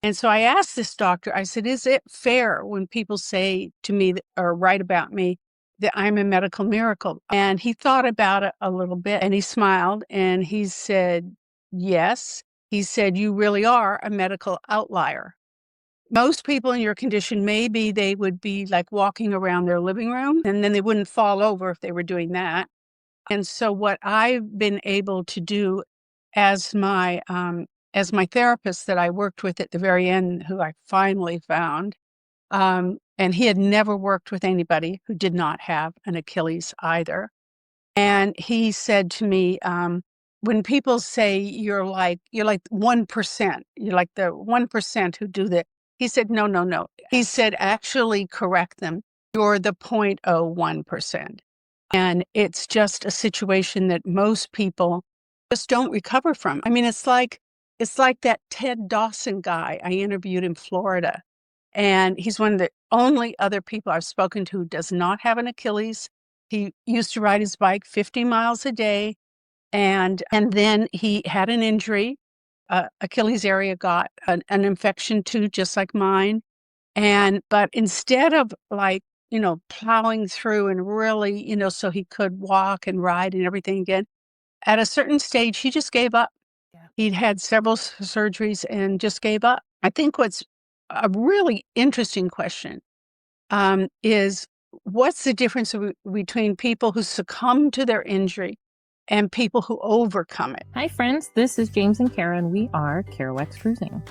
And so I asked this doctor, I said, is it fair when people say to me or write about me that I'm a medical miracle? And he thought about it a little bit and he smiled and he said, yes. He said, you really are a medical outlier. Most people in your condition, maybe they would be like walking around their living room and then they wouldn't fall over if they were doing that. And so what I've been able to do as my therapist that I worked with at the very end, who I finally found, and he had never worked with anybody who did not have an Achilles either. And he said to me, when people say you're like 1%, you're like the 1% who do that. He said, no, no, no. He said, actually correct them. You're the 0.01%. And it's just a situation that most people just don't recover from. I mean, it's like that Ted Dawson guy I interviewed in Florida. And he's one of the only other people I've spoken to who does not have an Achilles. He used to ride his bike 50 miles a day. And then he had an injury. Achilles area got an infection too, just like mine. But instead of plowing through and really, so he could walk and ride and everything again, at a certain stage, he just gave up. Yeah. He'd had several surgeries and just gave up. I think what's a really interesting question is what's the difference between people who succumb to their injury and people who overcome it? Hi, friends. This is James and Karen. We are Kerouac's Cruising.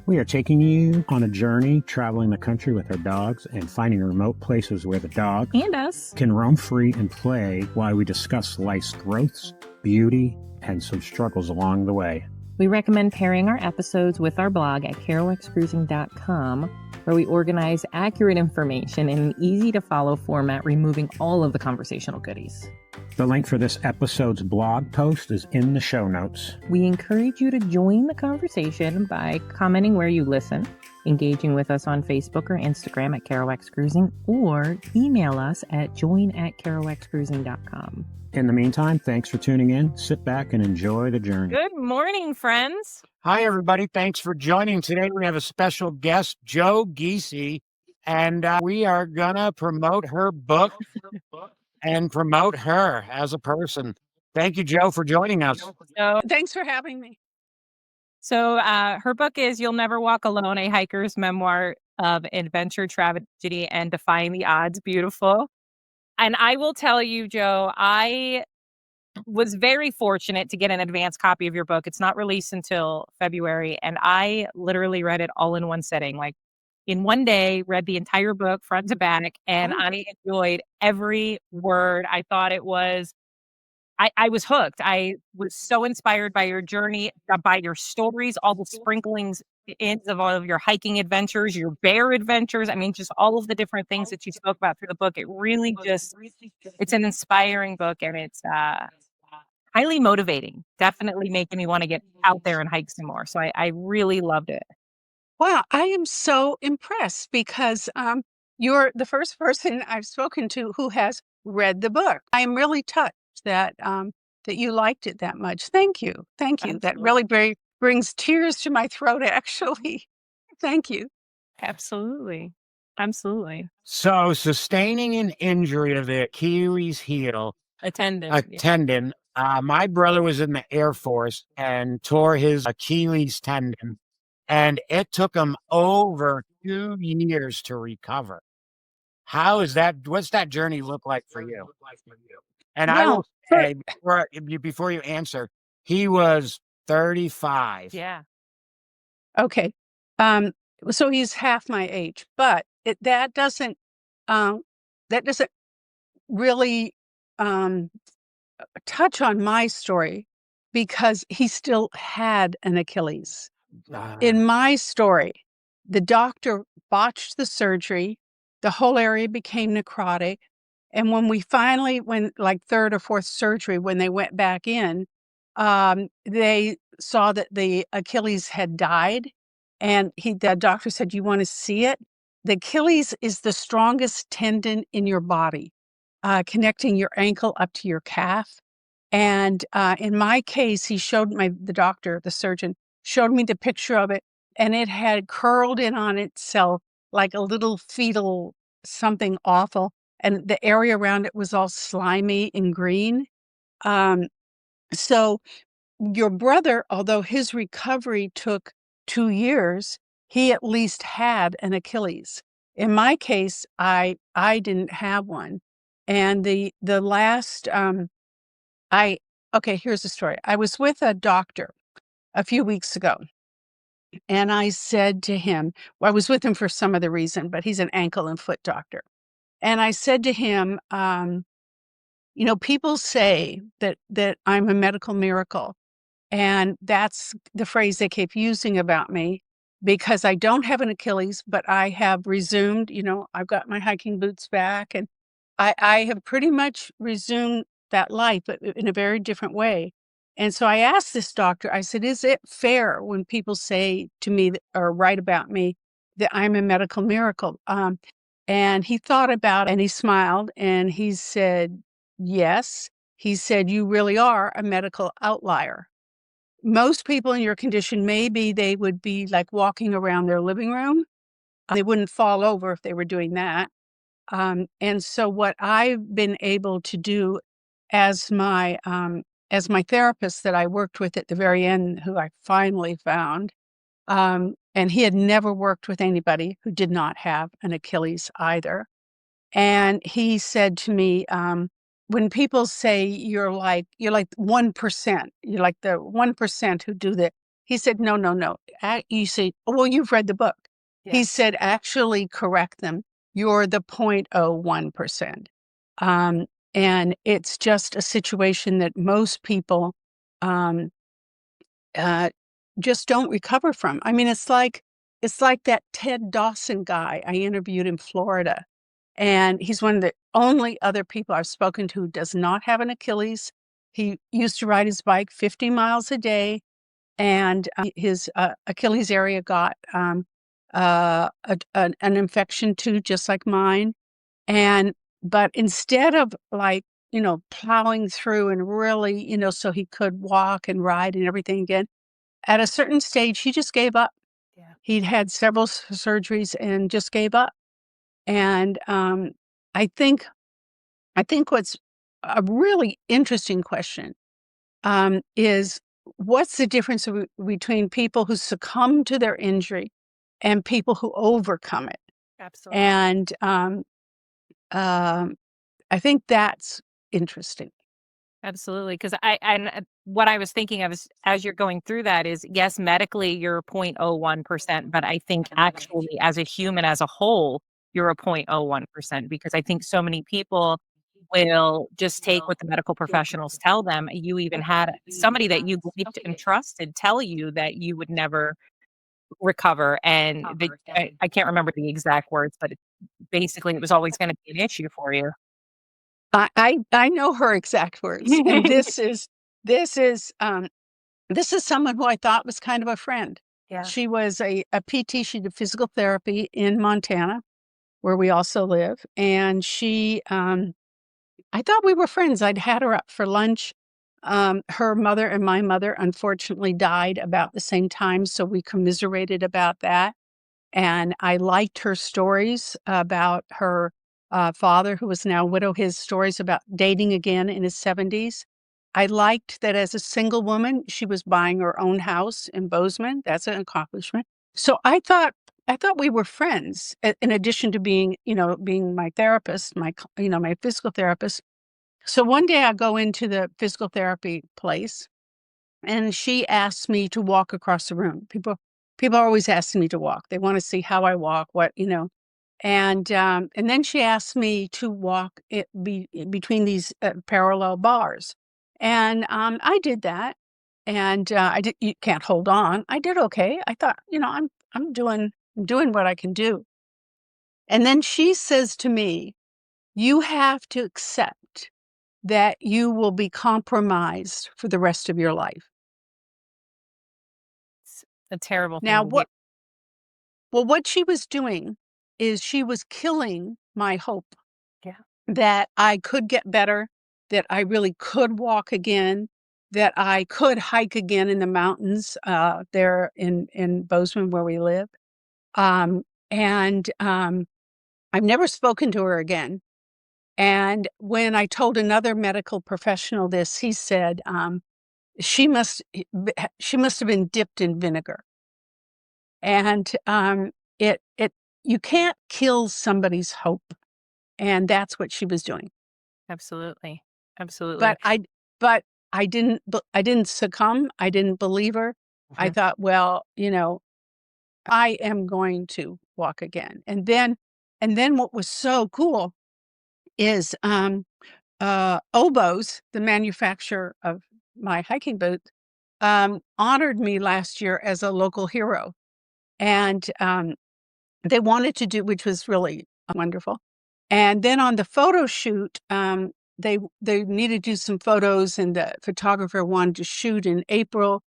We are taking you on a journey, traveling the country with our dogs and finding remote places where the dog And us can roam free and play while we discuss life's growths, beauty, and some struggles along the way. We recommend pairing our episodes with our blog at kerouacscruising.com, where we organize accurate information in an easy-to-follow format, removing all of the conversational goodies. The link for this episode's blog post is in the show notes. We encourage you to join the conversation by commenting where you listen, engaging with us on Facebook or Instagram at Kerouac's Cruising, or email us at join@kerouacscruising.com. In the meantime, thanks for tuning in. Sit back and enjoy the journey. Good morning, friends. Hi, everybody. Thanks for joining. Today we have a special guest, Jo Giese, and we are going to promote her book and promote her as a person. Thank you, Jo, for joining us. So, Thanks for having me. her book is You'll Never Walk Alone, a hiker's memoir of adventure, tragedy, and defying the odds. Beautiful. And I will tell you, Jo, I was very fortunate to get an advanced copy of your book. It's not released until February, and I literally read it all in one sitting. Like in one day, read the entire book front to back, and I enjoyed every word. I thought it was, I was hooked. I was so inspired by your journey, by your stories, all the sprinklings ins of all of your hiking adventures, your bear adventures. I mean, just all of the different things that you spoke about through the book. It really it's an inspiring book, and it's highly motivating, definitely making me want to get out there and hike some more. So I really loved it. Wow, I am so impressed because you're the first person I've spoken to who has read the book. I am really touched that that you liked it that much. Thank you. Thank you. That really brings tears to my throat, actually. Thank you. Absolutely. Absolutely. So, sustaining an injury of the Achilles heel, A tendon. a tendon. My brother was in the Air Force and tore his Achilles tendon, and it took him over 2 years to recover. How is that? What's that journey look like for you? And I will say, before you answer, he was 35. Yeah. Okay. So he's half my age, but that doesn't really touch on my story because he still had an Achilles. In my story, the doctor botched the surgery, the whole area became necrotic, and when we finally went like third or fourth surgery, when they went back in, they saw that the Achilles had died, and the doctor said, "You want to see it?" The Achilles is the strongest tendon in your body, connecting your ankle up to your calf. And in my case, the doctor, the surgeon, showed me the picture of it, and it had curled in on itself like a little fetal something awful, and the area around it was all slimy and green. Um, so your brother, although his recovery took 2 years, he at least had an Achilles. In my case, I didn't have one. And the last, I okay, here's the story. I was with a doctor a few weeks ago, and I said to him, well, I was with him for some other reason, but he's an ankle and foot doctor. And I said to him, people say that I'm a medical miracle. And that's the phrase they keep using about me because I don't have an Achilles, but I have resumed, I've got my hiking boots back, and I have pretty much resumed that life, but in a very different way. And so I asked this doctor, I said, is it fair when people say to me or write about me that I'm a medical miracle? And he thought about it and he smiled and he said, yes. He said, you really are a medical outlier. Most people in your condition, maybe they would be like walking around their living room. They wouldn't fall over if they were doing that. And so what I've been able to do as my therapist that I worked with at the very end, who I finally found, and he had never worked with anybody who did not have an Achilles either. And he said to me, when people say you're like 1%, you're like the 1% who do that. He said, no, no, no. You say, oh, well, you've read the book. He Yes. said, actually correct them. You're the 0.01%. Um, and it's just a situation that most people um, uh, just don't recover from. I mean, it's like that Ted Dawson guy I interviewed in Florida, and he's one of the only other people I've spoken to who does not have an Achilles. He used to ride his bike 50 miles a day, and his Achilles area got an infection too, just like mine. And but instead of like plowing through and really so he could walk and ride and everything again, at a certain stage he just gave up. Yeah. He'd had several surgeries and just gave up. And I think I think what's a really interesting question is what's the difference between people who succumb to their injury and people who overcome it? Absolutely. And um, I think that's interesting. Absolutely, because what I was thinking of is, as you're going through that is, yes, medically, you're 0.01%, but I think actually as a human as a whole, you're a 0.01% because I think so many people will just take what the medical professionals tell them. You even had somebody that you liked and trusted tell you that you would never recover, and I can't remember the exact words, but basically, it was always gonna be an issue for you. I know her exact words, and this is this is someone who I thought was kind of a friend. Yeah. She was a PT. She did physical therapy in Montana, where we also live, and I thought we were friends. I'd had her up for lunch. Her mother and my mother unfortunately died about the same time, so we commiserated about that. And I liked her stories about her father, who was now a widow, his stories about dating again in his 70s. I liked that as a single woman, she was buying her own house in Bozeman. That's an accomplishment. So I thought we were friends. In addition to being my therapist, my physical therapist. So one day I go into the physical therapy place and she asked me to walk across the room. People are always asking me to walk. They want to see how I walk, and then she asked me to walk between these parallel bars, and I did that. And I did. You can't hold on. I did okay. I thought, I'm doing what I can do. And then she says to me, "You have to accept that you will be compromised for the rest of your life." It's a terrible Now, thing to hear. what she was doing is she was killing my hope Yeah. that I could get better, that I really could walk again. that I could hike again in the mountains there in Bozeman where we live. And I've never spoken to her again. And when I told another medical professional this, he said she must have been dipped in vinegar. And it you can't kill somebody's hope, and that's what she was doing. Absolutely. Absolutely. But I didn't succumb. I didn't believe her. I Mhm. thought, well, I am going to walk again. And then what was so cool is Oboz, the manufacturer of my hiking boot, honored me last year as a local hero. And they wanted to do, which was really wonderful. And then on the photo shoot, they needed to do some photos, and the photographer wanted to shoot in April.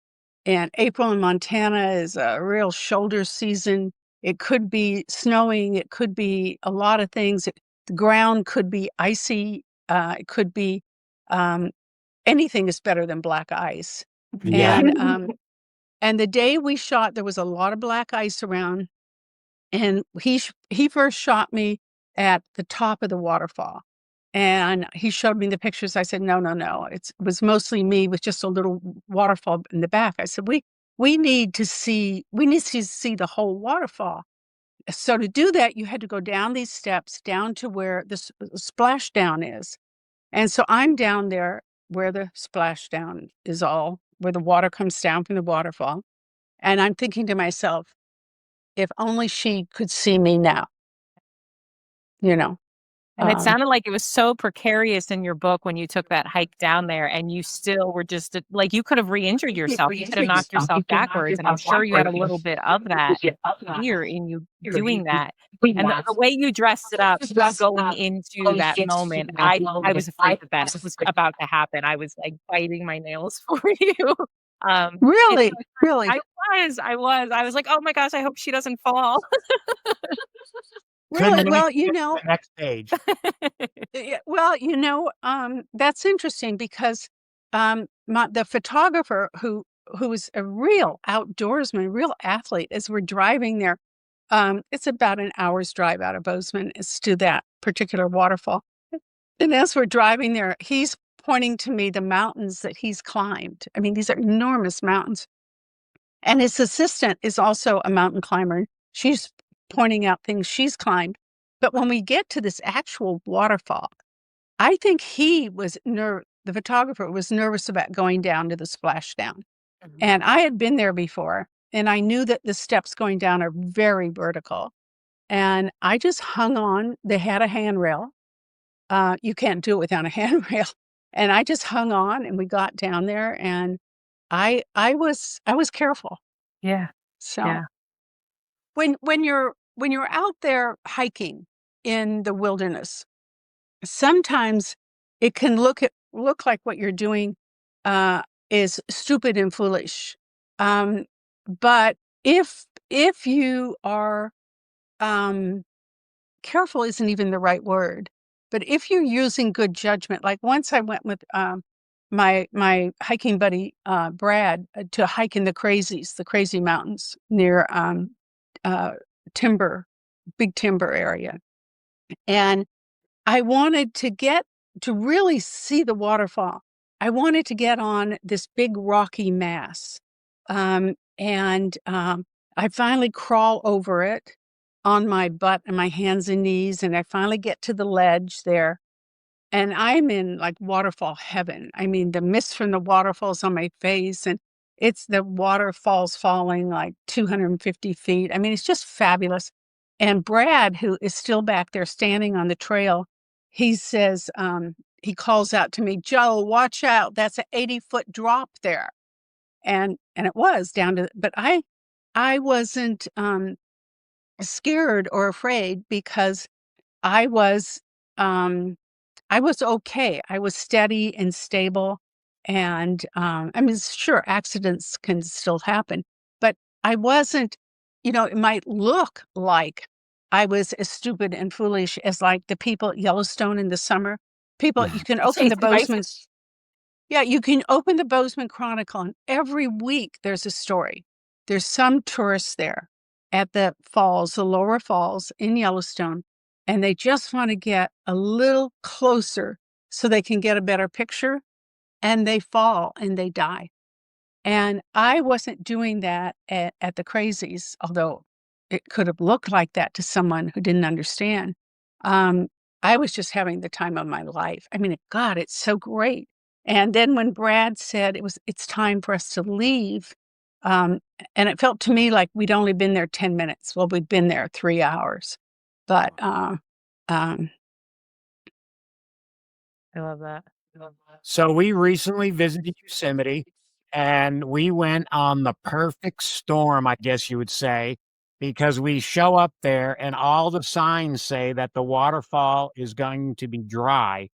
And April in Montana is a real shoulder season. It could be snowing. It could be a lot of things. The ground could be icy. It could be um, anything is better than black ice. Yeah. And the day we shot, there was a lot of black ice around. And he first shot me at the top of the waterfall, and he showed me the pictures. I said, "No, no, no. It was mostly me with just a little waterfall in the back." I said, "We need to see the whole waterfall." So to do that, you had to go down these steps down to where the splashdown is. And so I'm down there where the splashdown is, all where the water comes down from the waterfall, and I'm thinking to myself, if only she could see me now, you know. And it Um, sounded like it was so precarious in your book when you took that hike down there, and you still were just like, you could have re-injured yourself. You could have knocked yourself backwards. And I'm sure you had a little bit of that fear in you doing that. And the way you dressed it up going into that moment, I was afraid that that was about to happen. I was like biting my nails for you. It's really, so really, I was like, oh my gosh, I hope she doesn't fall. really. Couldn't wait Well, to get to the next page. yeah, well, that's interesting because the photographer who was a real outdoorsman, a real athlete, as we're driving there, it's about an hour's drive out of Bozeman is to that particular waterfall. And as we're driving there, he's pointing to me the mountains that he's climbed. I mean, these are enormous mountains. And his assistant is also a mountain climber. She's pointing out things she's climbed. But when we get to this actual waterfall, I think the photographer was nervous about going down to the splashdown. Mhm. And I had been there before, and I knew that the steps going down are very vertical. And I just hung on. They had a handrail. You can't do it without a handrail. And I just hung on, and we got down there, and I was careful. Yeah. So Yeah. when you're out there hiking in the wilderness, sometimes it can look like what you're doing uh, is stupid and foolish. Um, but if you are um, careful isn't even the right word. But if you're using good judgment, like once I went with my hiking buddy Brad to hike in the crazy mountains near uh, timber, big timber area. And I wanted to really see the waterfall. I wanted to get on this big rocky mass. And I finally crawl over it on my butt and my hands and knees. And I finally get to the ledge there. And I'm in like waterfall heaven. I mean, the mist from the waterfalls on my face, and it's the waterfalls falling like 250 feet. I mean, it's just fabulous. And Brad, who is still back there standing on the trail, he says, he calls out to me, "Joe, watch out. That's an 80-foot drop there." And it was down to, but I wasn't scared or afraid because I was um I was okay. I was steady and stable. And I mean, sure, accidents can still happen, but I wasn't, it might look like I was as stupid and foolish as like the people at Yellowstone in the summer. People, you can open the Chasing bison. Bozeman's. Yeah, you can open the Bozeman Chronicle, and every week there's a story. There's some tourists there at the falls, the lower falls in Yellowstone, and they just want to get a little closer so they can get a better picture, and they fall and they die. And I wasn't doing that at the Crazies, although it could have looked like that to someone who didn't understand. Um, I was just having the time of my life. I mean, God, it's so great. And then when Brad said it's time for us to leave, um, and it felt to me like we'd only been there 10 minutes. Well, we'd been there 3 hours. But um, I love that. So we recently visited Yosemite and we went on the perfect storm, I guess you would say, because we show up there and all the signs say that the waterfall is going to be dry.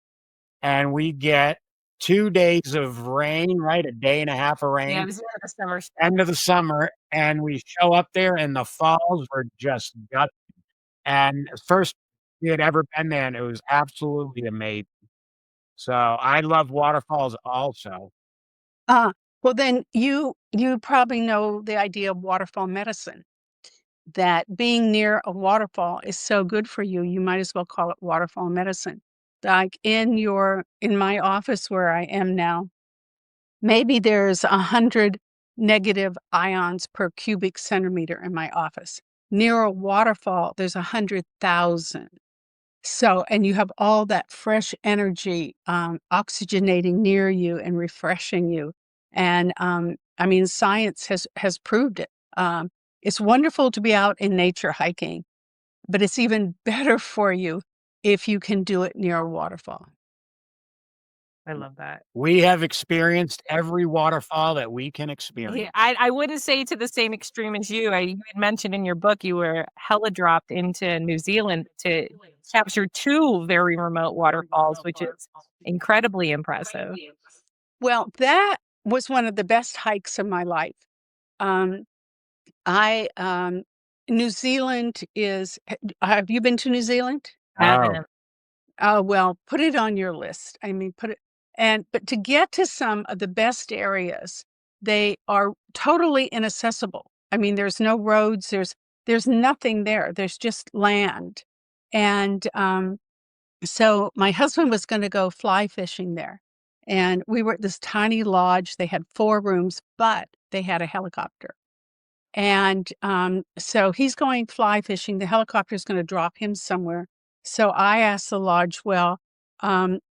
And we get 2 days of rain, right? A day and a half of Yeah, rain, it was one of the summer. end of the summer. And we show up there and the falls were just gut. And first we had ever been there, and it was absolutely amazing. So I love waterfalls also. uh, well, then you probably know the idea of waterfall medicine. That being near a waterfall is so good for you, you might as well call it waterfall medicine. Like in my office where I am now, maybe there's 100 negative ions per cubic centimeter in my office. Near a waterfall, there's 100,000. So, and you have all that fresh energy oxygenating near you and refreshing you. And I mean, science has proved it. It's wonderful to be out in nature hiking, but it's even better for you if you can do it near a waterfall. I love that. We have experienced every waterfall that we can experience. Yeah, I wouldn't say to the same extreme as you. You had mentioned in your book you were hella dropped into New Zealand to capture 2 very remote waterfalls, which is incredibly impressive. Well, that was one of the best hikes of my life. Um, I New Zealand is. Have you been to New Zealand? Oh, Haven't. Oh, well, put it on your list. I mean, put it but to get to some of the best areas, they are totally inaccessible. I mean, there's no roads, there's nothing there. There's just land. And so my husband was going to go fly fishing there. And we were at this tiny lodge. They had 4 rooms, but they had a helicopter. And so he's going fly fishing. The helicopter is going to drop him somewhere. So I asked the lodge, well,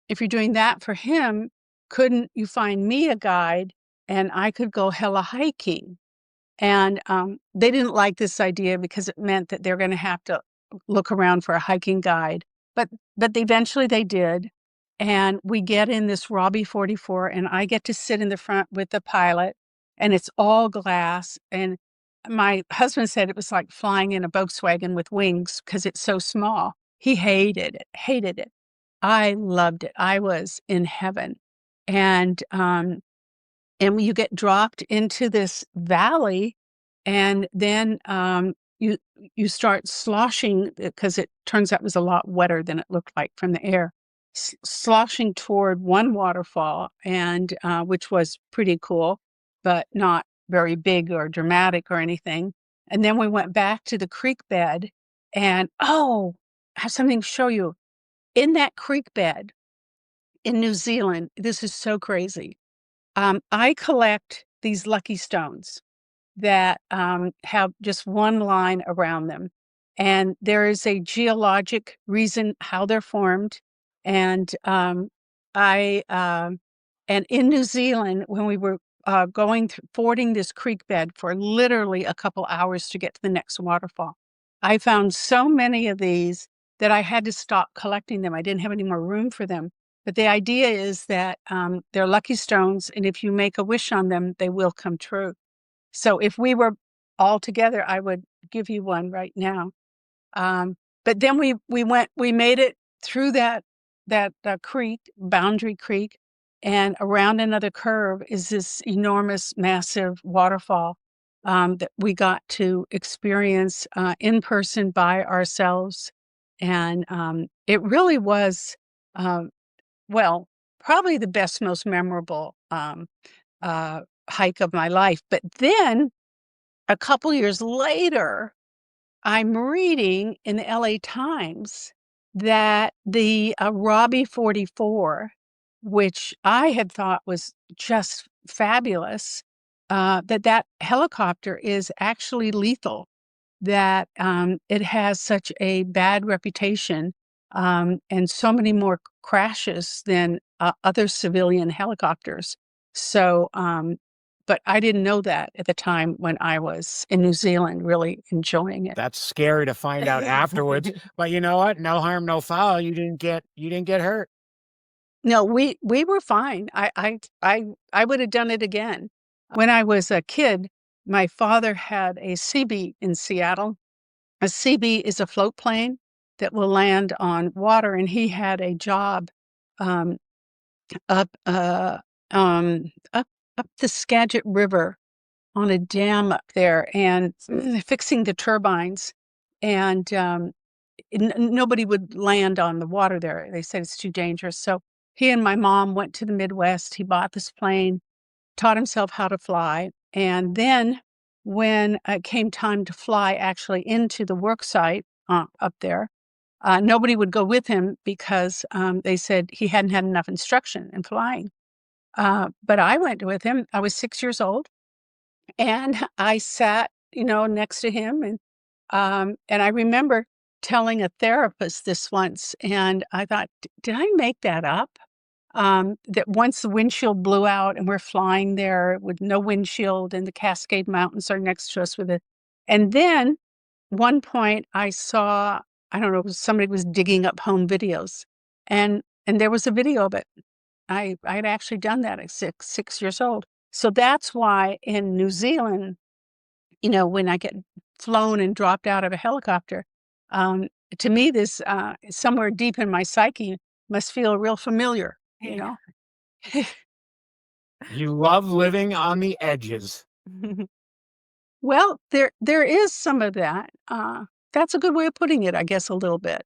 if you're doing that for him, couldn't you find me a guide and I could go hella hiking? And they didn't like this idea because it meant that they're going to have to look around for a hiking guide. But eventually they did. And we get in this Robbie 44, and I get to sit in the front with the pilot, and it's all glass. And my husband said it was like flying in a Volkswagen with wings because it's so small. He hated it, hated it. I loved it. I was in heaven. And you get dropped into this valley, and then you you start sloshing because it turns out it was a lot wetter than it looked like from the air, sloshing toward one waterfall, and which was pretty cool, but not very big or dramatic or anything. And then we went back to the creek bed, and oh, I have something to show you. In that creek bed in New Zealand, this is so crazy. I collect these lucky stones that have just one line around them. And there is a geologic reason how they're formed. And I and in New Zealand, when we were fording this creek bed for literally a couple hours to get to the next waterfall, I found so many of these that I had to stop collecting them. I didn't have any more room for them. But the idea is that they're lucky stones, and if you make a wish on them, they will come true. So if we were all together, I would give you one right now. But then we made it through that creek, Boundary Creek, and around another curve is this enormous, massive waterfall that we got to experience in person by ourselves, and it really was. Um, well, probably the best, most memorable hike of my life. But then a couple years later, I'm reading in the LA Times that the Robbie 44, which I had thought was just fabulous, that helicopter is actually lethal, that it has such a bad reputation, and so many more crashes than other civilian helicopters. So, but I didn't know that at the time when I was in New Zealand, really enjoying it. That's scary to find out afterwards. But you know what? No harm, no foul. You didn't get hurt. No, we were fine. I would have done it again. When I was a kid, my father had a CB in Seattle. A CB is a float plane that will land on water, and he had a job um, up up up the Skagit River on a dam up there, and fixing the turbines. And nobody would land on the water there. They said it's too dangerous. So he and my mom went to the Midwest. He bought this plane, taught himself how to fly. And then when it came time to fly actually into the work site up there, nobody would go with him because they said he hadn't had enough instruction in flying. But I went with him. I was 6 years old, and I sat, next to him. And I remember telling a therapist this once, and I thought, did I make that up? That once the windshield blew out and we're flying there with no windshield and the Cascade Mountains are next to us with it. And then one point I saw, I don't know, somebody was digging up home videos, and there was a video of it. I'd actually done that at six years old. So that's why in New Zealand, when I get flown and dropped out of a helicopter, um, to me, this somewhere deep in my psyche must feel real familiar, you know? You love living on the edges. Well, there is some of that. That's a good way of putting it, I guess, a little bit.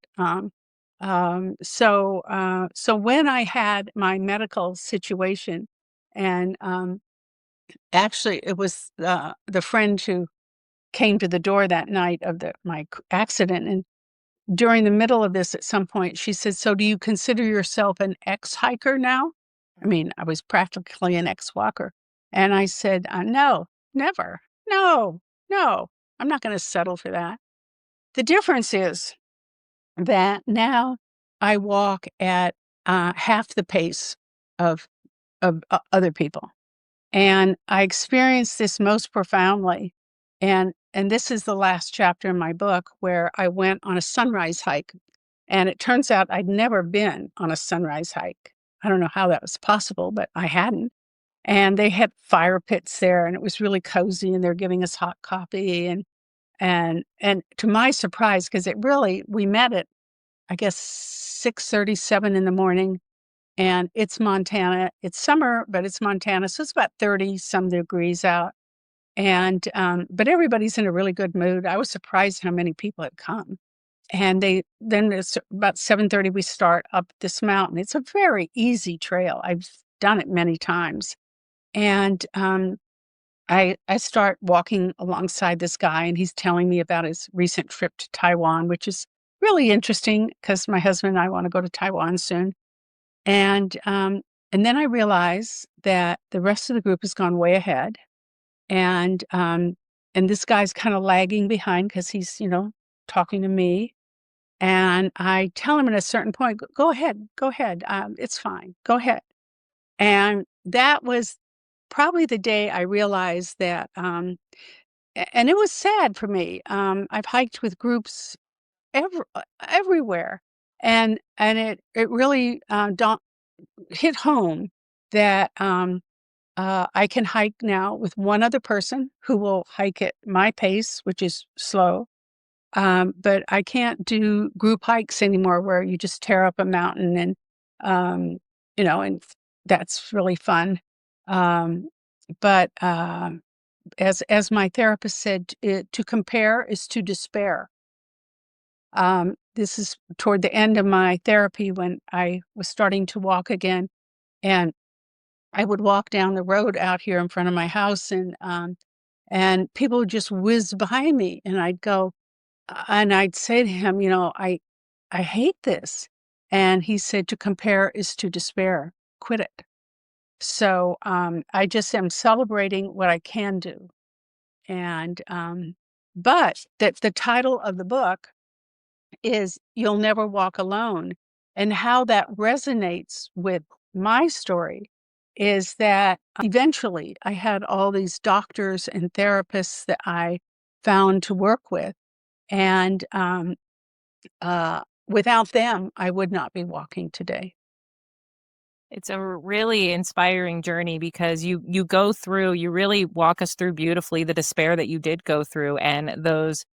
So when I had my medical situation, and actually, it was the friend who came to the door that night of my accident, and during the middle of this, at some point, she said, "So, do you consider yourself an ex-hiker now?" I mean, I was practically an ex-walker, and I said, "No, never. No, no, I'm not gonna settle for that." The difference is that now I walk at half the pace of other people. And I experienced this most profoundly. And this is the last chapter in my book where I went on a sunrise hike. And it turns out I'd never been on a sunrise hike. I don't know how that was possible, but I hadn't. And they had fire pits there, and it was really cozy, and they're giving us hot coffee. And to my surprise, because we met at, I guess, 6:37 in the morning, and it's Montana. It's summer, but it's Montana, so it's about 30 some degrees out. And but everybody's in a really good mood. I was surprised how many people had come. And then it's about 7:30 we start up this mountain. It's a very easy trail. I've done it many times. And I start walking alongside this guy, and he's telling me about his recent trip to Taiwan, which is really interesting because my husband and I want to go to Taiwan soon. And and then I realize that the rest of the group has gone way ahead, and this guy's kind of lagging behind because he's talking to me. And I tell him at a certain point, Go ahead, go ahead, it's fine, go ahead." And that was probably the day I realized that, and it was sad for me. I've hiked with groups everywhere, and it really hit home that I can hike now with one other person who will hike at my pace, which is slow. But I can't do group hikes anymore where you just tear up a mountain, um, and that's really fun. Um, but as my therapist said, to compare is to despair. This is toward the end of my therapy when I was starting to walk again. And I would walk down the road out here in front of my house, and people would just whiz by me, and I'd say to him, I hate this. And he said, to compare is to despair. Quit it. So I just am celebrating what I can do. And but that the title of the book is You'll Never Walk Alone. And how that resonates with my story is that eventually I had all these doctors and therapists that I found to work with. And without them, I would not be walking today. It's a really inspiring journey because you go through, you really walk us through beautifully the despair that you did go through and those.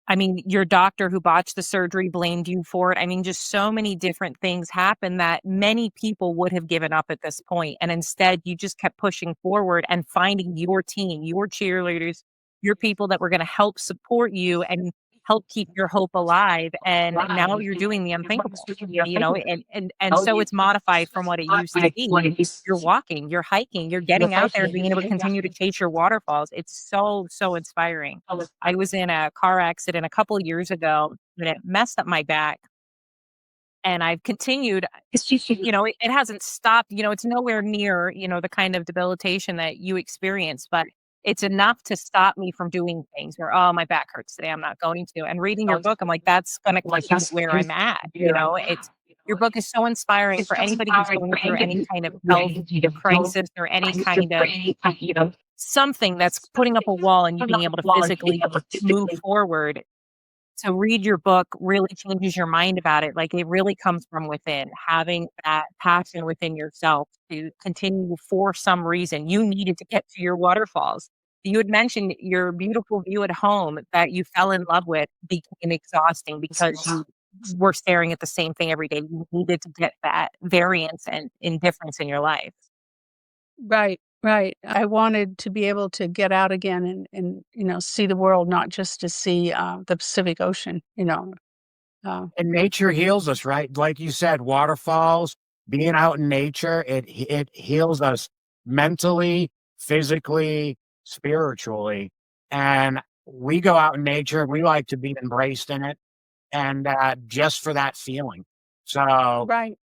I mean, your doctor who botched the surgery blamed you for it. I mean, just so many different things happened that many people would have given up at this point, and instead, you just kept pushing forward and finding your team, your cheerleaders, your people that were gonna help support you and help keep your hope alive, and now you're doing the unthinkable, and so it's modified from what it used to be. You're walking, you're hiking, you're getting out there and being able to continue to chase your waterfalls. It's so, so inspiring. I was in a car accident a couple years ago, and it messed up my back, and I've continued it hasn't stopped, it's nowhere near, the kind of debilitation that you experience, but it's enough to stop me from doing things where, "Oh, my back hurts today, I'm not going to." And reading your book, I'm like, "That's gonna keep me where I'm at," It's your book is so inspiring for anybody who's going through any kind of health crisis or any kind of something that's putting up a wall and you being able to physically move forward. To read your book really changes your mind about it. Like, it really comes from within, having that passion within yourself to continue for some reason. You needed to get to your waterfalls. You had mentioned your beautiful view at home that you fell in love with became exhausting because you were staring at the same thing every day. You needed to get that variance and indifference in your life. Right, right. I wanted to be able to get out again and see the world, not just to see the Pacific Ocean. Uh, And nature heals us, right? Like you said, waterfalls, being out in nature, it heals us mentally, physically, spiritually. And we go out in nature, we like to be embraced in it, and just for that feeling. So, right.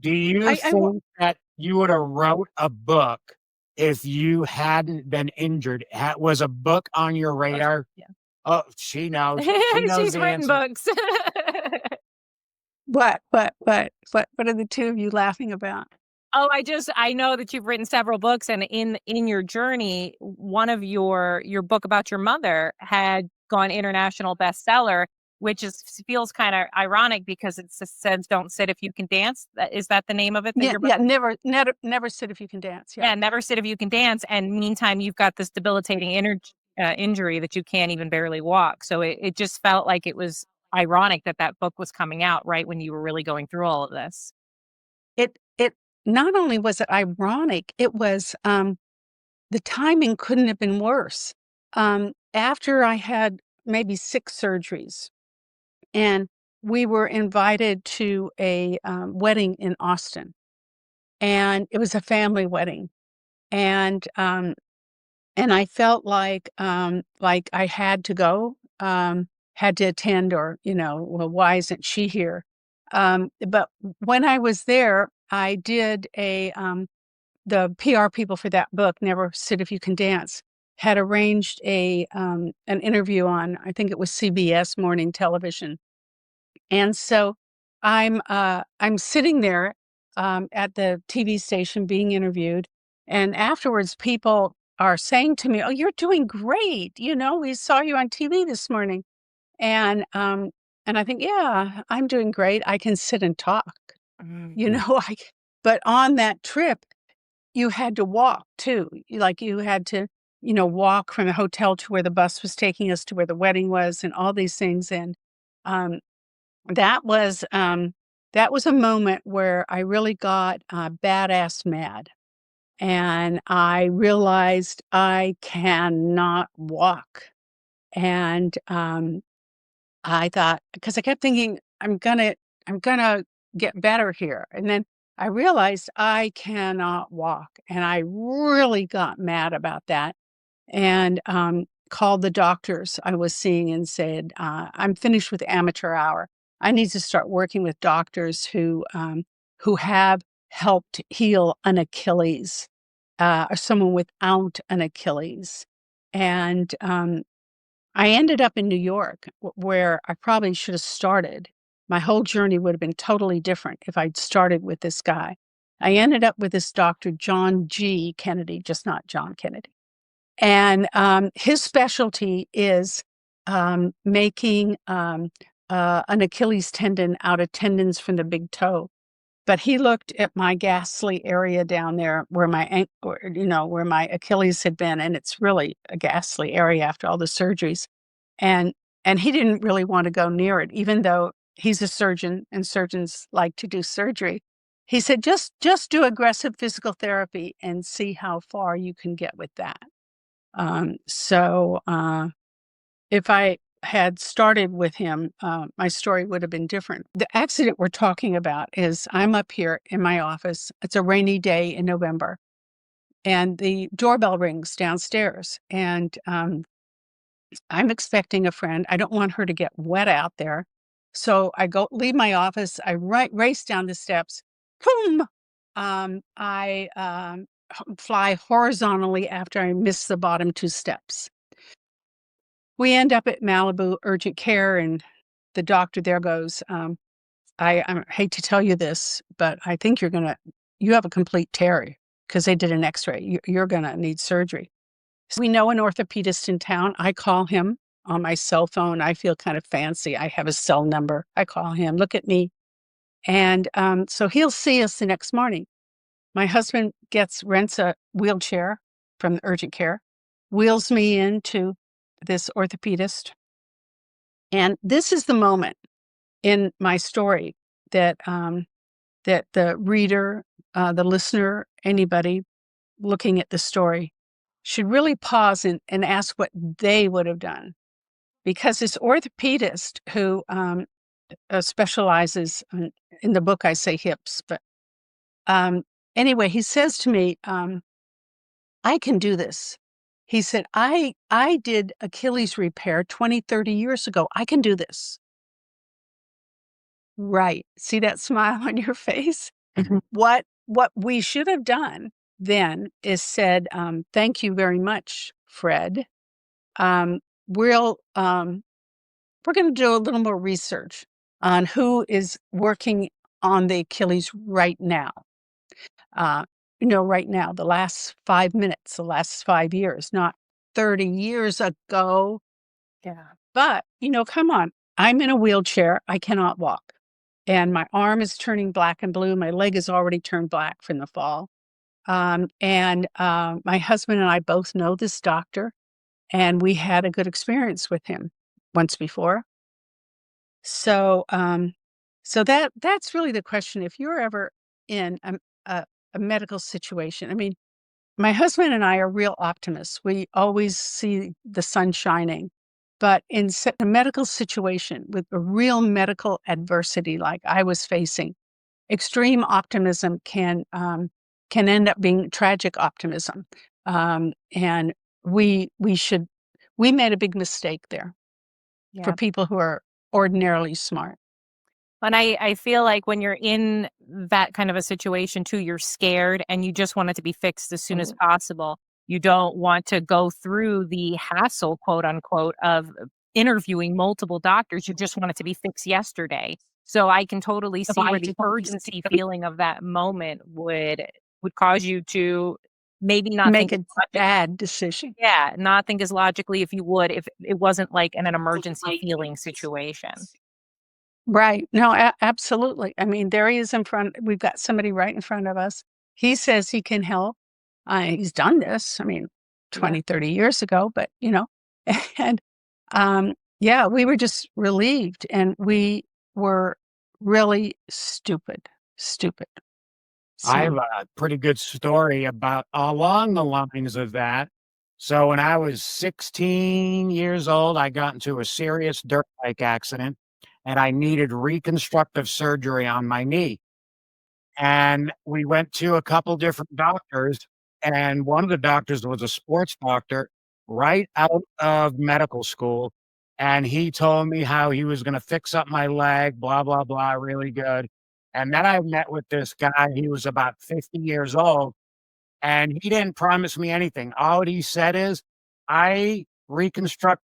do you I wa- think that you would have wrote a book if you hadn't been injured? Was a book on your radar? Yeah. Oh, she knows. She knows She's the written answer. books. what are the two of you laughing about? Oh, I know that you've written several books, and in your journey, one of your book about your mother had gone international bestseller, which feels kinda ironic because it says, "Don't sit if you can dance." Is that the name of it that Yeah, your book. yeah. Never sit if you can dance. Yeah. Yeah, "Never sit if you can dance," and meantime, you've got this debilitating injury that you can't even barely walk, so it just felt like it was ironic that that book was coming out right when you were really going through all of this. It not only was it ironic, it was the timing couldn't have been worse. After I had maybe 6 surgeries, and we were invited to a wedding in Austin, and it was a family wedding, and I felt like I had to go, had to attend, or well, why isn't she here? But when I was there, I did the PR people for that book, Never Sit If You Can Dance, had arranged an interview on, I think it was CBS morning television. And so I'm sitting there at the TV station being interviewed, and afterwards people are saying to me, "Oh, you're doing great. We saw you on TV this morning." And I think, "Yeah, I'm doing great. I can sit and talk." You Mm. know, but on that trip, you had to walk too. You had to, walk from the hotel to where the bus was taking us to where the wedding was and all these things. And um, that was um, that was a moment where I really got badass mad, and I realized I cannot walk. And I thought, because I kept thinking, I'm gonna get better here, and then I realized I cannot walk, and I really got mad about that, and called the doctors I was seeing and said, "I'm finished with amateur hour. I need to start working with doctors who have helped heal an Achilles, or someone without an Achilles." And I ended up in New York, where I probably should have started. My whole journey would have been totally different if I'd started with this guy. I ended up with this Dr. John G. Kennedy, just not John Kennedy. And his specialty is making an Achilles tendon out of tendons from the big toe. But he looked at my ghastly area down there where where my Achilles had been, and it's really a ghastly area after all the surgeries. And and he didn't really want to go near it, even though he's a surgeon and surgeons like to do surgery. He said, just do aggressive physical therapy and see how far you can get with that. If I had started with him, my story would have been different. The accident we're talking about is I'm up here in my office. It's a rainy day in November, and the doorbell rings downstairs. And I'm expecting a friend. I don't want her to get wet out there. So I leave my office. I race down the steps. Boom! I fly horizontally after I miss the bottom two steps. We end up at Malibu urgent care, and the doctor there goes, I hate to tell you this, but I think you have a complete tear because they did an x-ray. You're going to need surgery. So we know an orthopedist in town. I call him on my cell phone. I feel kind of fancy. I have a cell number. I call him, look at me. And so he'll see us the next morning. My husband rents a wheelchair from the urgent care, wheels me into this orthopedist. And this is the moment in my story that that the reader, the listener, anybody looking at the story should really pause and ask what they would have done. Because this orthopedist who specializes in the book, I say hips, but anyway, he says to me, I can do this. He said, I did Achilles repair 20, 30 years ago. I can do this. Right. See that smile on your face? Mhm. What we should have done then is said, thank you very much, Fred. Um, we'll we're going to do a little more research on who is working on the Achilles right now. Right now, the last 5 minutes, the last 5 years, not 30 years ago. Yeah. But, come on. I'm in a wheelchair. I cannot walk. And my arm is turning black and blue. My leg is already turned black from the fall. My husband and I both know this doctor, and we had a good experience with him once before. So, that's really the question. If you're ever in a medical situation, I mean, my husband and I are real optimists. We always see the sun shining. But in a medical situation with a real medical adversity like I was facing, extreme optimism can end up being tragic optimism. And we made a big mistake there for Yeah. people who are ordinarily smart. And I feel like when you're in that kind of a situation too, you're scared and you just want it to be fixed as soon as possible. You don't want to go through the hassle, quote unquote, of interviewing multiple doctors. You just want it to be fixed yesterday. So I can totally see where the urgency feeling of that moment would cause you to maybe not Make think a bad decision. yeah, not think as logically if you would if it wasn't like in an emergency feeling situation. Right. No, absolutely. I mean, there he is in front. We've got somebody right in front of us. He says he can help. He's done this, I mean, Yeah. 20, 30 years ago, but, and yeah, we were just relieved, and we were really stupid, stupid. I have So, a pretty good story about along the lines of that. So when I was 16 years old, I got into a serious dirt bike accident and I needed reconstructive surgery on my knee. And we went to a couple different doctors, and one of the doctors was a sports doctor right out of medical school. And he told me how he was going to fix up my leg, blah, blah, blah, really good. And then I met with this guy. He was about 50 years old, and he didn't promise me anything. All he said is, I reconstruct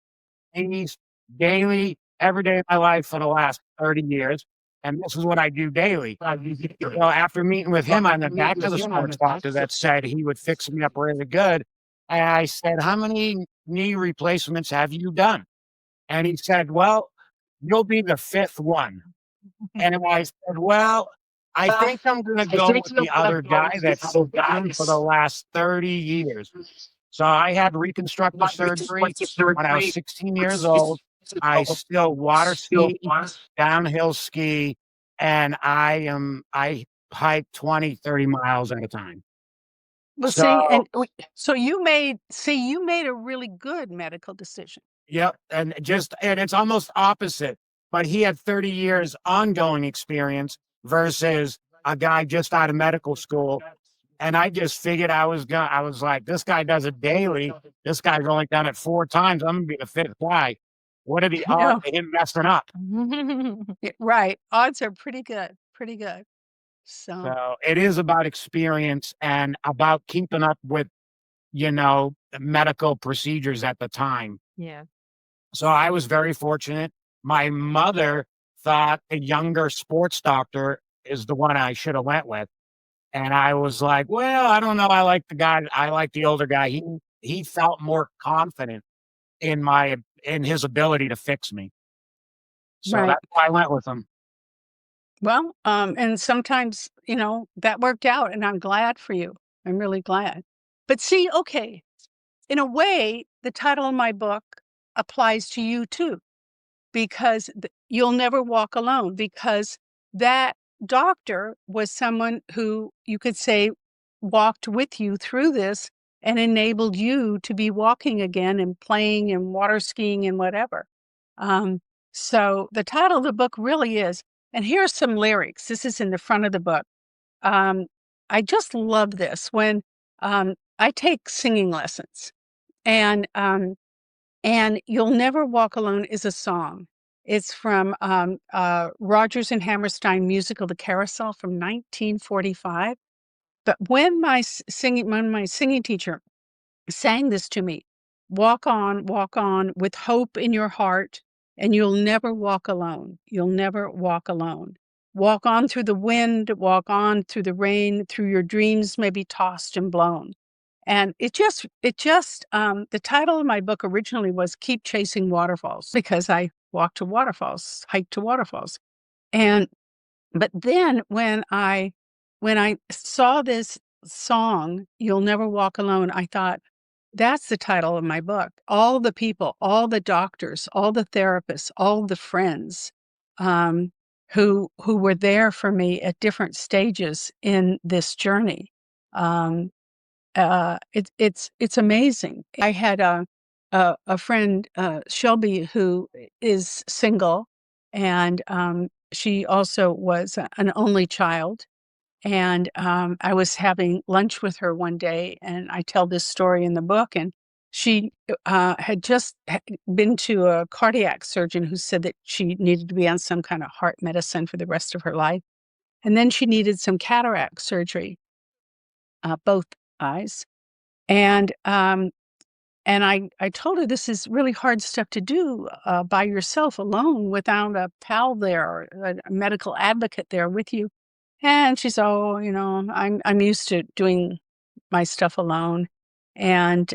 things daily, every day of my life for the last 30 years. And this is what I do daily. Well, after meeting with him, I went back to the sports doctor that said he would fix me up really good. And I said, how many knee replacements have you done? And he said, well, you'll be the fifth one. And I said, well, I think I'm going to go with the other guy that's done for the last 30 years. So I had reconstructive surgery when I was 16 years old. I still water ski, downhill ski, and I hike 20, 30 miles at a time. Well, So, so you made a really good medical decision. yep, and it's almost opposite. But he had 30 years ongoing experience versus a guy just out of medical school. And I just figured I was like, this guy does it daily. This guy's only done it 4 times. I'm gonna be the 5th guy. What are the odds No. of him messing up? Right. Odds are pretty good. Pretty good. So, So it is about experience and about keeping up with, medical procedures at the time. Yeah. So I was very fortunate. My mother thought a younger sports doctor is the one I should have went with. And I was like, well, I don't know. I like the older guy. He felt more confident in his ability to fix me. So right. that's why I went with him. Well, and sometimes, that worked out and I'm glad for you. I'm really glad. But see, okay, in a way, the title of my book applies to you too, because you'll never walk alone, because that doctor was someone who you could say walked with you through this and enabled you to be walking again and playing and water skiing and whatever. Um, so the title of the book really is, and here's some lyrics. This is in the front of the book. Um, I just love this when I take singing lessons, and You'll Never Walk Alone is a song. It's from Rodgers and Hammerstein musical The Carousel from 1945. But when when my singing teacher sang this to me, walk on with hope in your heart, and you'll never walk alone. You'll never walk alone. Walk on through the wind, walk on through the rain, through your dreams may be tossed and blown. And the title of my book originally was Keep Chasing Waterfalls, because I walk to waterfalls, hike to waterfalls. And but then when I saw this song, You'll Never Walk Alone, I thought, that's the title of my book. All the people, all the doctors, all the therapists, all the friends, who were there for me at different stages in this journey. Um, it's amazing. I had a friend, Shelby, who is single, and she also was an only child. And I was having lunch with her one day, and I tell this story in the book. And she had just been to a cardiac surgeon who said that she needed to be on some kind of heart medicine for the rest of her life. And then she needed some cataract surgery, both eyes. And I told her, this is really hard stuff to do by yourself, alone, without a pal there or a medical advocate there with you. And she said, "Oh, I'm used to doing my stuff alone." And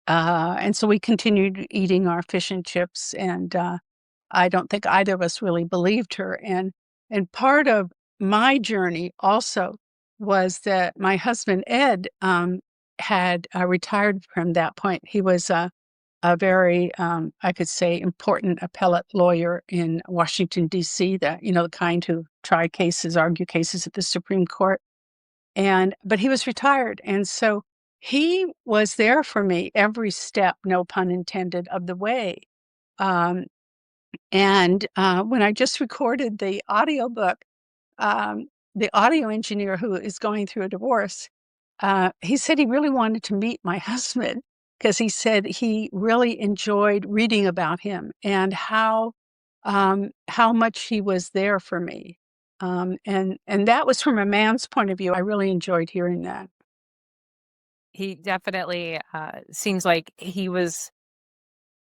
so we continued eating our fish and chips, and I don't think either of us really believed her. And part of my journey also was that my husband Ed had retired from that point. He was a very, I could say, important appellate lawyer in Washington, D.C., the kind who try cases, argue cases at the Supreme Court. But he was retired. And so he was there for me every step, no pun intended, of the way. Um, when I just recorded the audiobook, the audio engineer who is going through a divorce, he said he really wanted to meet my husband because he said he really enjoyed reading about him and how much he was there for me. And that was from a man's point of view. I really enjoyed hearing that. He definitely seems like he was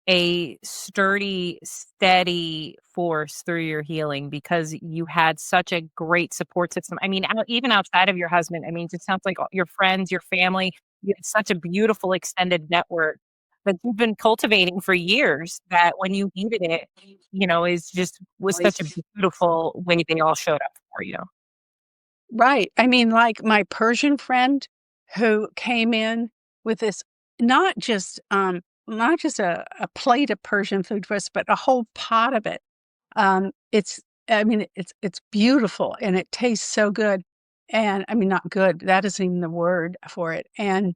a sturdy, steady force through your healing because you had such a great support system. I mean, even outside of your husband, I mean, it sounds like your friends, your family, you had such a beautiful extended network that you've been cultivating for years that when you needed it, was such a beautiful way they all showed up for you. Right. I mean, like my Persian friend who came in with this not just not just a plate of Persian food for us, but a whole pot of it. It's I mean, it's beautiful and it tastes so good. And I mean, not good. That isn't even the word for it. And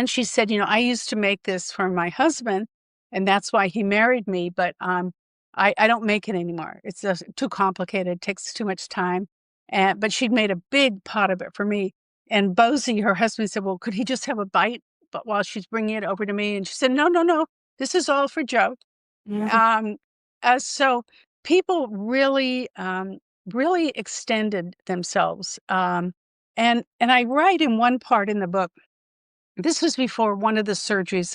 she said, I used to make this for my husband, and that's why he married me, but I don't make it anymore. It's just too complicated, takes too much time. And but she'd made a big pot of it for me. And Bosie, her husband, said, "Well, could he just have a bite?" But while she's bringing it over to me, and she said, "No, no, no. This is all for Joe." Mhm. Um, so people really extended themselves. And I write in one part in the book, this was before one of the surgeries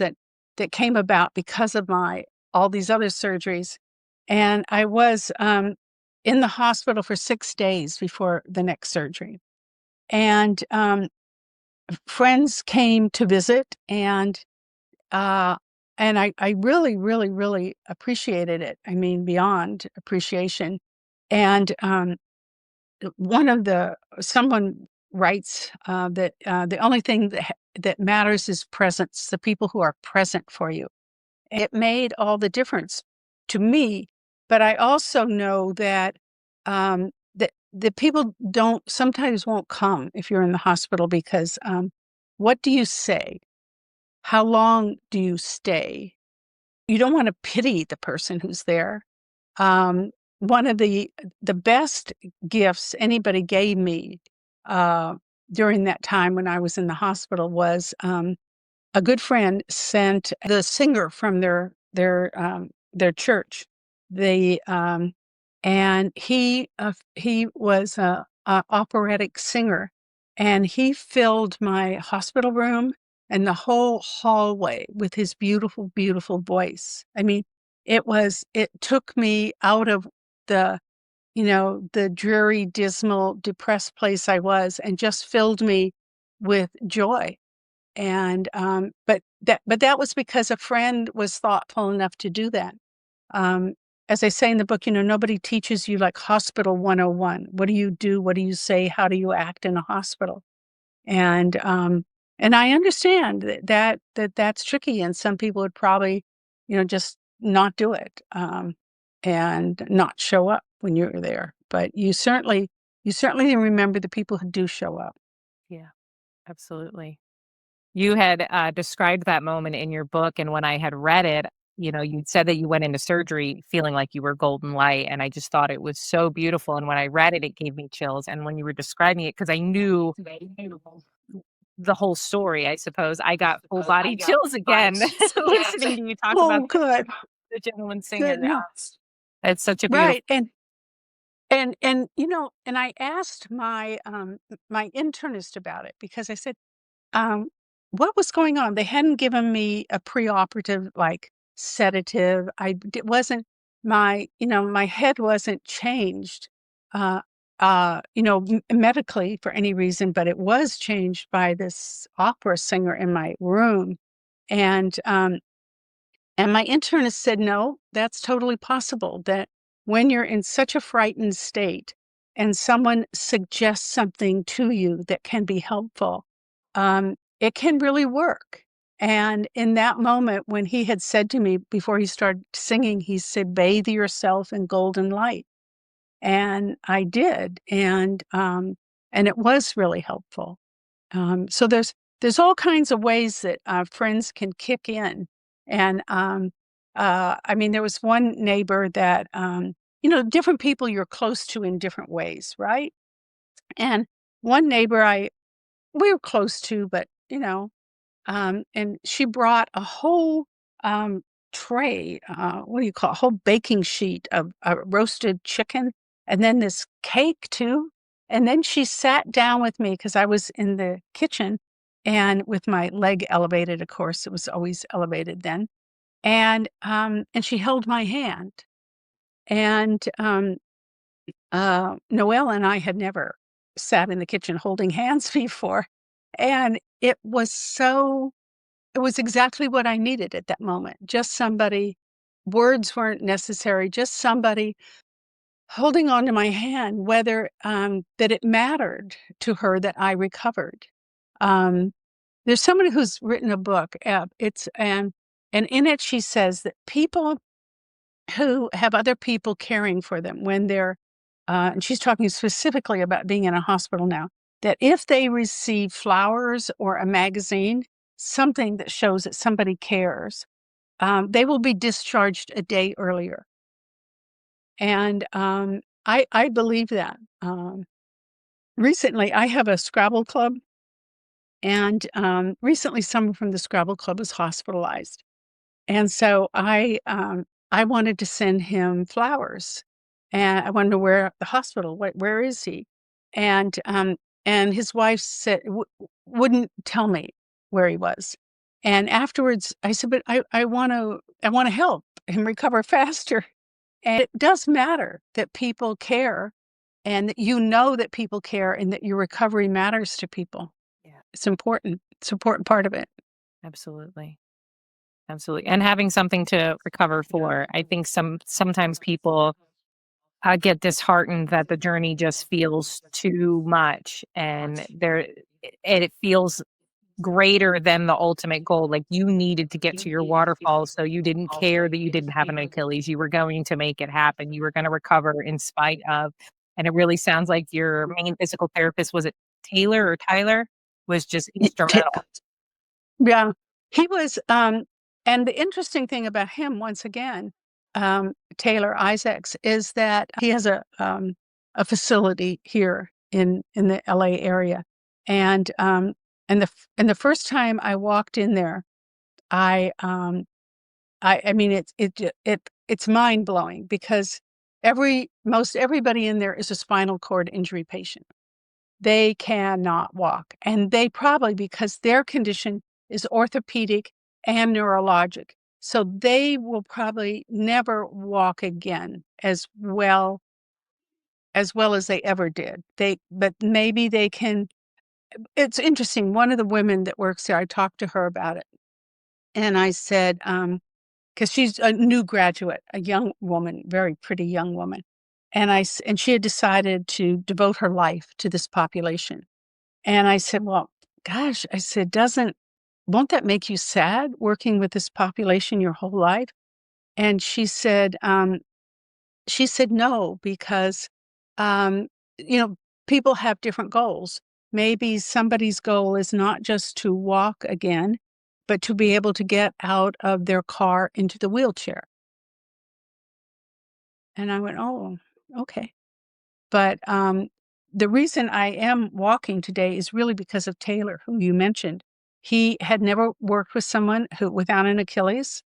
that came about because of my all these other surgeries, and I was, in the hospital for 6 days before the next surgery, and, friends came to visit, uh, and I really, really, really appreciated it, I mean, beyond appreciation, and, one of the someone writes, that, the only thing that matters is presence, the people who are present for you. It made all the difference to me, but I also know that, that the people don't sometimes won't come if you're in the hospital because, what do you say? How long do you stay? You don't wanna pity the person who's there. One of the best gifts anybody gave me, uh, during that time when I was in the hospital was, a good friend sent the singer from their church. The, and he was a operatic singer, and he filled my hospital room and the whole hallway with his beautiful, beautiful voice. I mean, it took me out of the, the dreary, dismal, depressed place I was and just filled me with joy. And, but that was because a friend was thoughtful enough to do that. Um, as I say in the book, nobody teaches you like hospital 101. What do you do? What do you say? How do you act in a hospital? And, and I understand that's tricky, and some people would probably, just not do it, and not show up when you're there. But you certainly remember the people who do show up. Yeah, absolutely. You had, described that moment in your book, and when I had read it, you said that you went into surgery feeling like you were golden light, and I just thought it was so beautiful, and when I read it, it gave me chills, and when you were describing it, because I knew the whole story, I suppose, I got full body chills again listening to you talk about Oh, good, the gentleman good. singer. No, It's such a beautiful. right. And I asked my internist about it because I said, um, what was going on? They hadn't given me a preoperative, like, sedative. It wasn't my head wasn't changed, uh, medically for any reason, but it was changed by this opera singer in my room. And, and my internist said, no, that's totally possible. That when you're in such a frightened state and someone suggests something to you that can be helpful, it can really work. And in that moment, when he had said to me before he started singing, he said, bathe yourself in golden light. And I did. And it was really helpful. So there's all kinds of ways that friends can kick in, and I mean, there was one neighbor that different people you're close to in different ways, right? And one neighbor we were close to, but, and she brought a whole, tray, what do you call it? A whole baking sheet of, roasted chicken, and then this cake too. And then she sat down with me because I was in the kitchen and with my leg elevated, of course, it was always elevated then. And she held my hand. And, Noelle and I had never sat in the kitchen holding hands before, and it was exactly what I needed at that moment. Just somebody, words weren't necessary, just somebody holding onto my hand, whether, that it mattered to her that I recovered. Um, there's somebody who's written a book, and in it she says that people who have other people caring for them when they're and she's talking specifically about being in a hospital now, that if they receive flowers or a magazine, something that shows that somebody cares, they will be discharged a day earlier. And I believe that. Recently, I have a Scrabble club, and recently someone from the Scrabble club was hospitalized. And so I wanted to send him flowers, and I wanted to where at the hospital, where is he? And his wife said wouldn't tell me where he was. And afterwards, I said, "But I wanna help him recover faster." And it does matter that people care and that that people care and that your recovery matters to people. Yeah, It's important. It's an important part of it. absolutely. Absolutely. And having something to recover for. I think sometimes people get disheartened that the journey just feels too much and it feels greater than the ultimate goal. Like you needed to get to your waterfall, so you didn't care that you didn't have an Achilles. You were going to make it happen. You were going to recover in spite of. And it really sounds like your main physical therapist, was it Taylor or Tyler, was just instrumental. Yeah, he was, and the interesting thing about him, once again, Taylor Isaacs, is that he has a facility here in the LA area, and the first time I walked in there, I I mean it's mind blowing because most everybody in there is a spinal cord injury patient. They cannot walk, and they probably because their condition is orthopedic and neurologic, so they will probably never walk again as well as they ever did. But maybe they can. It's interesting, one of the women that works there, I talked to her about it, and I said, because she's a new graduate, a young woman, very pretty young woman, and she had decided to devote her life to this population. And I said, "Well, gosh," I said, "doesn't won't that make you sad working with this population your whole life?" And she said, "No, because, um, you know, people have different goals. Maybe somebody's goal is not just to walk again, but to be able to get out of their car into the wheelchair." And I went, "Oh, okay." But, the reason I am walking today is really because of Taylor, who you mentioned. He had never worked with someone who without an Achilles,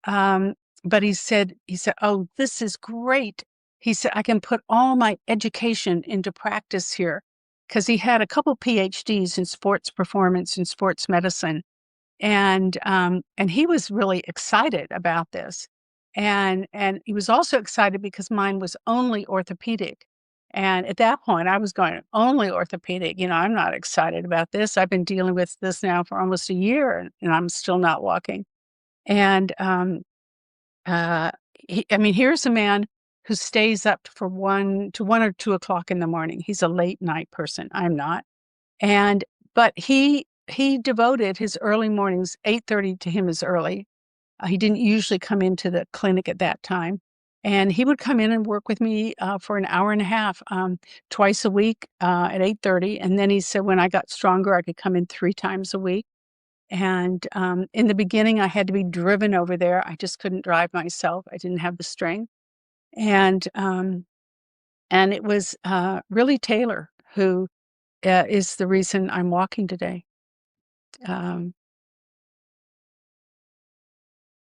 um, but he said, "Oh, this is great." He said, "I can put all my education into practice here," because he had a couple PhDs in sports performance and sports medicine. And he was really excited about this. And he was also excited because mine was only orthopedic. And at that point, I was going, "Only orthopedic, I'm not excited about this. I've been dealing with this now for almost a year, and I'm still not walking." And, uh, I mean, here's a man who stays up for 1 or 2 o'clock in the morning. He's a late night person. I'm not. And but he devoted his early mornings. 8:30 to him is early. He didn't usually come into the clinic at that time, and he would come in and work with me, for an hour and a half, twice a week, at 8:30, and then he said when I got stronger, I could come in 3 times a week. And, in the beginning, I had to be driven over there. I just couldn't drive myself. I didn't have the strength. And, um, and it was, really Taylor who is the reason I'm walking today. Um,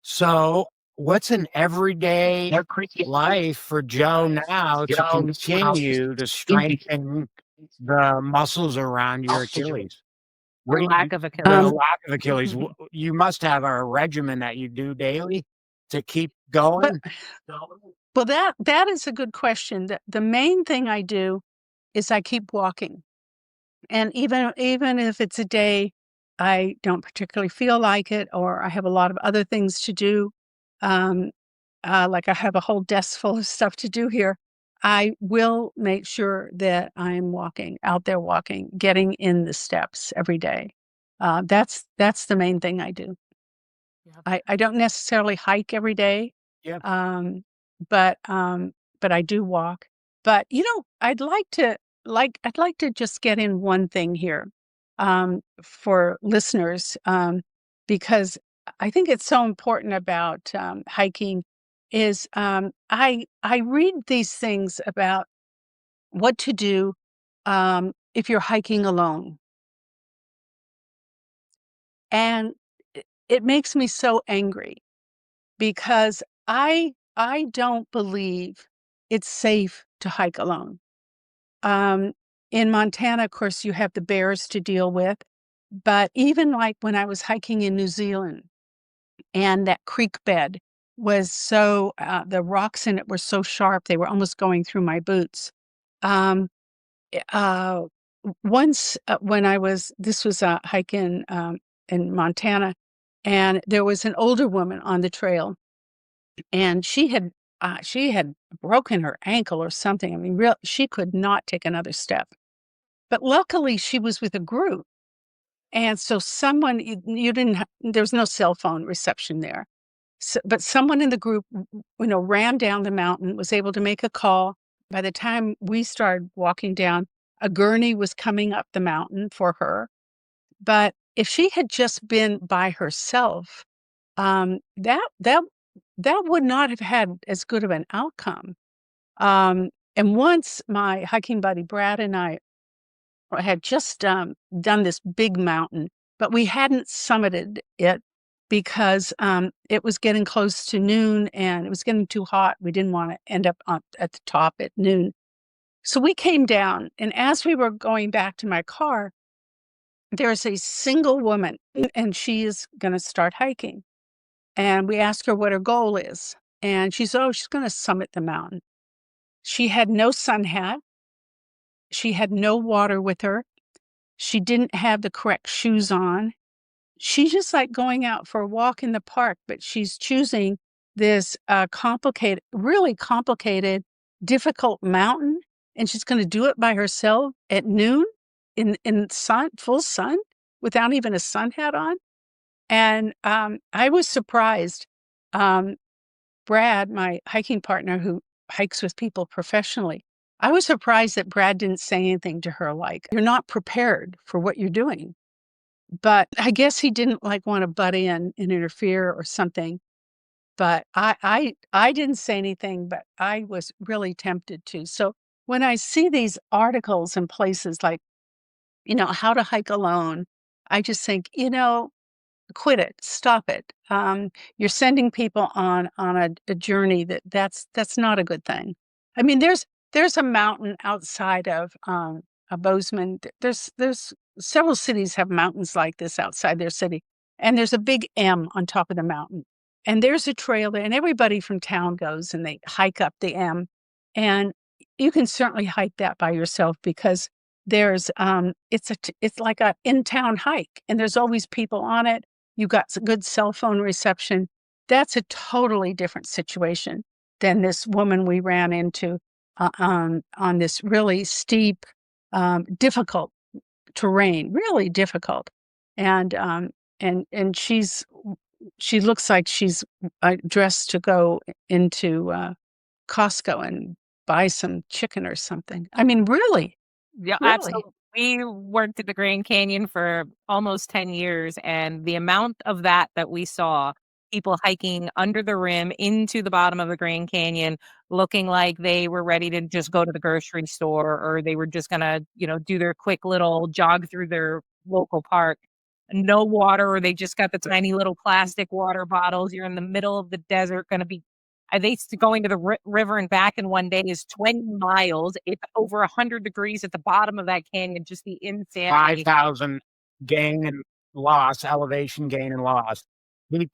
So, what's an everyday life for Jo now to continue to strengthen the muscles around your Achilles? What Or do you, lack of the Achilles. lack of Achilles? You must have a regimen that you do daily to keep but going. well, that is a good question. The main thing I do is I keep walking. And even if it's a day I don't particularly feel like it, or I have a lot of other things to do, um, like I have a whole desk full of stuff to do here, I will make sure that I'm walking, out there walking, getting in the steps every day. That's the main thing I do. I don't necessarily hike every day, Yeah. um, but I do walk. But, I'd like to just get in one thing here, for listeners, because I think it's so important about, hiking is, I read these things about what to do, if you're hiking alone, and it makes me so angry because I don't believe it's safe to hike alone. Um, in Montana, of course, you have the bears to deal with, but even like when I was hiking in New Zealand and that creek bed was so the rocks in it were so sharp they were almost going through my boots. Um, uh, Once when I was this was a hike in Montana, and there was an older woman on the trail and she had broken her ankle or something. I mean, she could not take another step. But luckily, she was with a group, and so someone you didn't there was no cell phone reception there. So, but someone in the group, ran down the mountain, was able to make a call. By the time we started walking down, a gurney was coming up the mountain for her. But if she had just been by herself, that would not have had as good of an outcome. And once my hiking buddy Brad and I had just done this big mountain, but we hadn't summited it because it was getting close to noon and it was getting too hot. We didn't want to end up at the top at noon. So we came down, and as we were going back to my car, there's a single woman, and she is going to start hiking. And we asked her what her goal is. And she's going to summit the mountain. She had no sun hat. She had no water with her. She didn't have the correct shoes on. She's just like going out for a walk in the park, but she's choosing this really complicated, difficult mountain. And she's going to do it by herself at noon in sun, full sun, without even a sun hat on. And I was surprised. Um, Brad, my hiking partner who hikes with people professionally, I was surprised that Brad didn't say anything to her like, "You're not prepared for what you're doing." But I guess he didn't like want to butt in and interfere or something. But I didn't say anything, but I was really tempted to. So when I see these articles in places like, how to hike alone, I just think, quit it, stop it. You're sending people on a journey that's not a good thing. I mean, there's a mountain outside of Bozeman. There's several cities have mountains like this outside their city, and there's a big M on top of the mountain, and there's a trail there, and everybody from town goes and they hike up the M, and you can certainly hike that by yourself because it's like a in town hike, and there's always people on it. You got good cell phone reception. That's a totally different situation than this woman we ran into on this really steep, difficult terrain, really difficult. And she looks like she's dressed to go into Costco and buy some chicken or something. I mean, really, Yeah, really. absolutely. We worked at the Grand Canyon for almost 10 years, and the amount of that we saw people hiking under the rim into the bottom of the Grand Canyon, looking like they were ready to just go to the grocery store or they were just gonna, do their quick little jog through their local park. No water, or they just got the tiny little plastic water bottles. You're in the middle of the desert, gonna be going to the river and back in one day is 20 miles. It's over 100 degrees at the bottom of that canyon, just the insanity. 5,000 gain and loss, elevation gain and loss. We've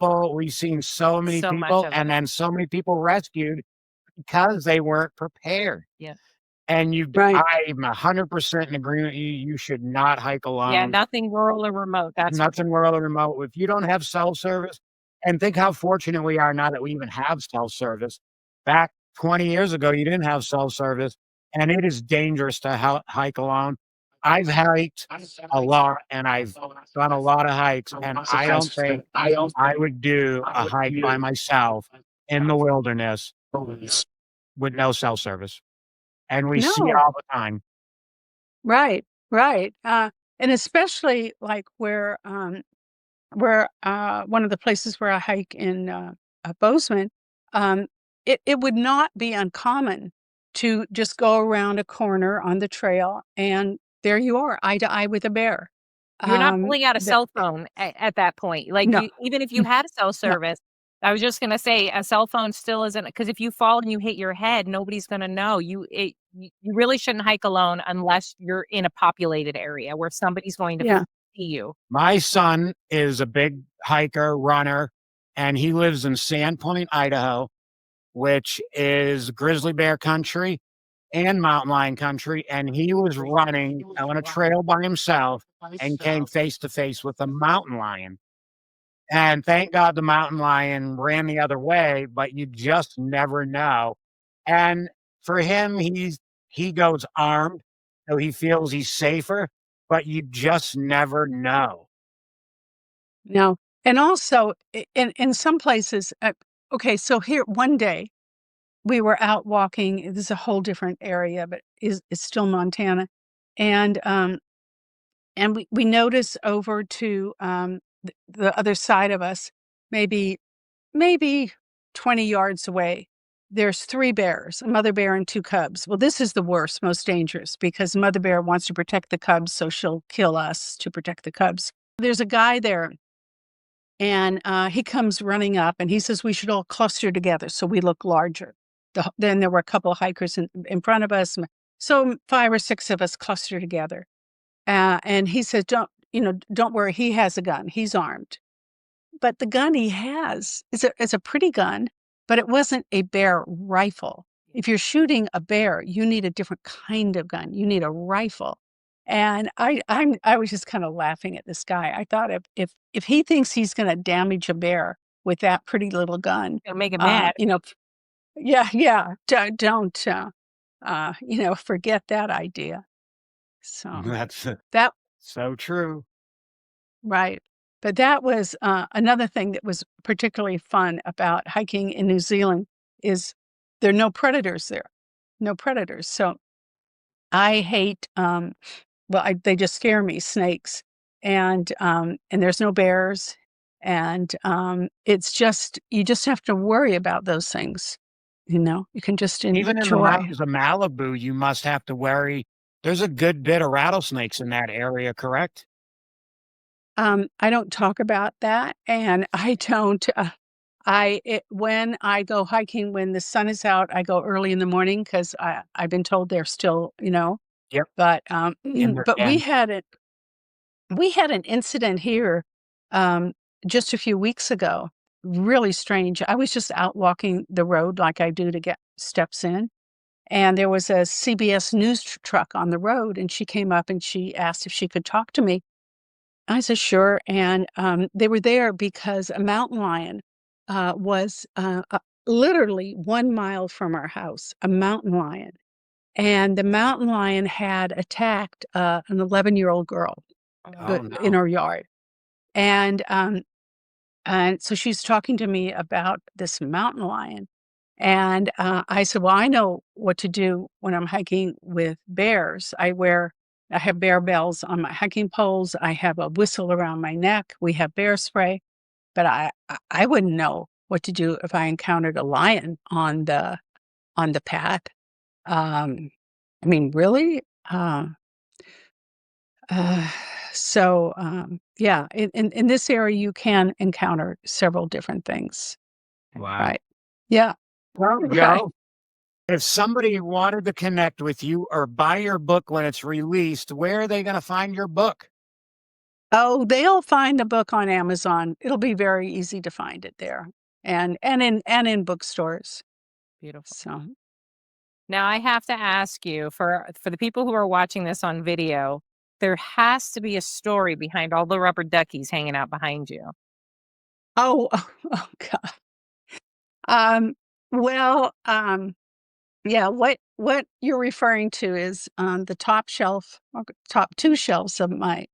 seen so many So much people, of and it. then so many people rescued because they weren't prepared. Yeah. And Right. I'm 100% in agreement with you. You should not hike Yeah, alone. nothing rural or remote, that's for Nothing rural or remote. If you don't have cell service, and think how fortunate we are now that we even have cell service. Back 20 years ago, you didn't have cell service, and it is dangerous to hike alone. I've hiked a lot, and I've done a lot of hikes, and I don't think I would do a hike by myself in the wilderness with no cell service. And we see it No. all the time. Right. Right. And especially like where one of the places where I hike in Bozeman, um, it would not be uncommon to just go around a corner on the trail, and there you are, eye to eye with a bear. You're not pulling out a That cell phone at that point. Like, no, you even if you had a cell no, service, I was just gonna say a cell phone still isn't, because if you fall and you hit your head, nobody's gonna know. You really shouldn't hike alone unless you're in a populated area where somebody's going to yeah, see you. My son is a big hiker, runner, and he lives in Sandpoint, Idaho, which is grizzly bear country and mountain lion country. And he was running on a trail by himself and came face to face with a mountain lion. And thank God the mountain lion ran the other way, but you just never know. And for him, he goes armed, so he feels he's safer, but you just never know. no. And also in some places, okay, so here one day we were out walking. This is a whole different area, but it's still Montana, and we notice over to the other side of us, maybe 20 yards away. There's three bears, a mother bear and two cubs. Well, this is the worst, most dangerous, because mother bear wants to protect the cubs, so she'll kill us to protect the cubs. There's a guy there, and he comes running up, and he says we should all cluster together so we look larger. Then there were a couple of hikers in front of us, so 5 or 6 of us cluster together. And he said, don't worry, he has a gun. He's armed. But the gun he has is a pretty gun, but it wasn't a bear rifle. If you're shooting a bear, you need a different kind of gun. You need a rifle. And I was just kind of laughing at this guy. I thought if he thinks he's going to damage a bear with that pretty little gun, Gonna make it mad. yeah, yeah, don't forget that idea. So That's that so true. right. But that was, another thing that was particularly fun about hiking in New Zealand is there are no predators there. No predators. So I hate, they just scare me, snakes. And there's no bears. And, it's just you just have to worry about those things, You can just Even in the enjoy. mountains of Malibu, you must have to worry. There's a good bit of rattlesnakes in that area, correct? I don't talk about that, and I don't, when I go hiking when the sun is out, I go early in the morning 'cause I've been told they're still, Yep, but, in their but den. we had an incident here, um, just a few weeks ago, really strange. I was just out walking the road like I do to get steps in, and there was a CBS News truck on the road, and she came up and she asked if she could talk to me. I said, "Sure," and, they were there because a mountain lion, was, literally 1 mile from our house, a mountain lion, and the mountain lion had attacked, an 11-year-old girl, Oh, in no. her yard, and, so she's talking to me about this mountain lion, and, I said, "Well, I know what to do when I'm hiking with bears. I have bear bells on my hiking poles, I have a whistle around my neck, we have bear spray." but I wouldn't know what to do if I encountered a lion on the path. I mean, really? Uh, yeah, in this area, you can encounter several different things. Wow. Right. Yeah. Well, Right. Joe, if somebody wanted to connect with you or buy your book when it's released, where are they going to find your book? Oh, they'll find the book on Amazon. It'll be very easy to find it there and in bookstores. Beautiful. So, Now I have to ask you, for the people who are watching this on video, there has to be a story behind all the rubber duckies hanging out behind you. oh, oh God. Um, well, yeah, what you're referring to is the top shelf, or top two shelves of my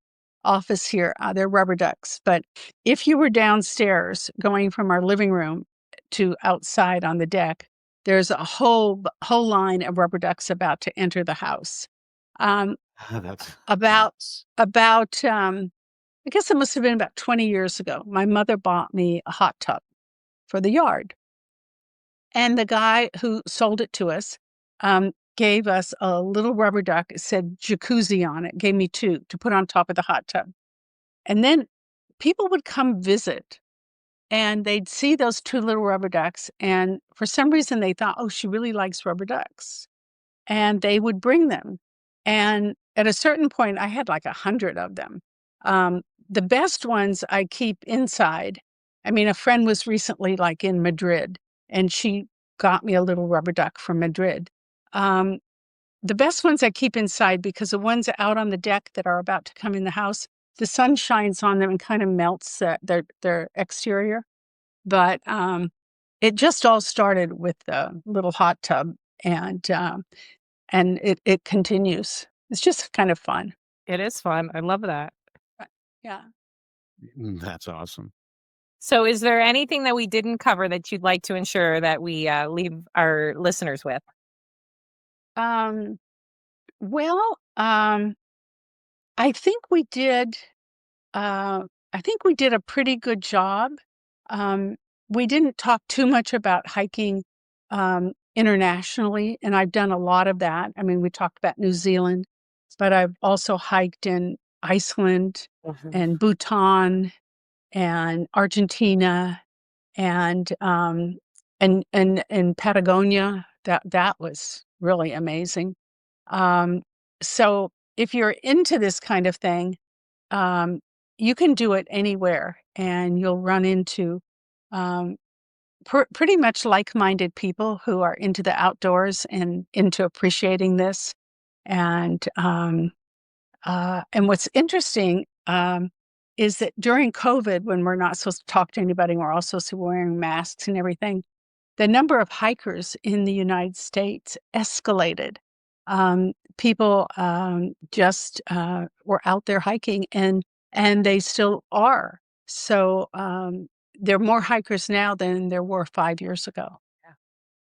office here. They're rubber ducks. But if you were downstairs going from our living room to outside on the deck, there's a whole line of rubber ducks about to enter the house. Um, That's about about I guess it must have been about 20 years ago. My mother bought me a hot tub for the yard. And the guy who sold it to us, gave us a little rubber duck. It said jacuzzi on it, gave me 2 to put on top of the hot tub. And then people would come visit, and they'd see those 2 little rubber ducks, and for some reason, they thought, "Oh, she really likes rubber ducks." And they would bring them. And at a certain point, I had like 100 of them. The best ones I keep inside. I mean, a friend was recently like in Madrid, and she got me a little rubber duck from Madrid. Um, the best ones I keep inside because the ones out on the deck that are about to come in the house, the sun shines on them and kind of melts their exterior. But it just all started with the little hot tub, and it continues. It's just kind of fun. It is fun. I love that. Yeah. that's awesome. So, is there anything that we didn't cover that you'd like to ensure that we leave our listeners with? Um, well, I think we did, uh, I think we did a pretty good job. Um, we didn't talk too much about hiking, internationally, and I've done a lot of that. I mean, we talked about New Zealand, but I've also hiked in Iceland Mhm. and Bhutan and Argentina and Patagonia. That was really amazing. Um, so if you're into this kind of thing, um, you can do it anywhere, and you'll run into um, pretty much like-minded people who are into the outdoors and into appreciating this. And what's interesting is that during COVID, when we're not supposed to talk to anybody, we're all supposed to be wearing masks and everything, the number of hikers in the United States escalated. People just were out there hiking, and they still are. So there are more hikers now than there were 5 years ago. Yeah.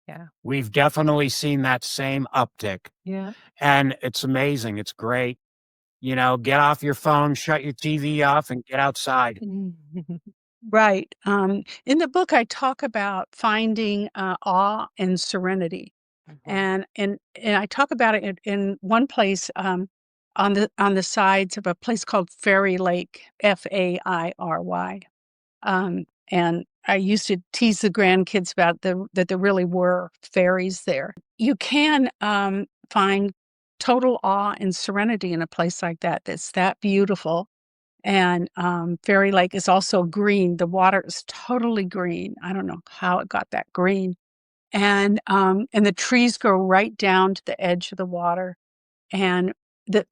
Yeah. We've definitely seen that same uptick, Yeah. and it's amazing. It's great. Get off your phone, shut your TV off, and get outside. Right. In the book, I talk about finding awe and serenity. Mhm. And I talk about it in one place, on the sides of a place called Fairy Lake, Fairy. And I used to tease the grandkids about that there really were fairies there. You can find total awe and serenity in a place like that. That's that beautiful. And Fairy Lake is also green. The water is totally green. I don't know how it got that green, and the trees go right down to the edge of the water, and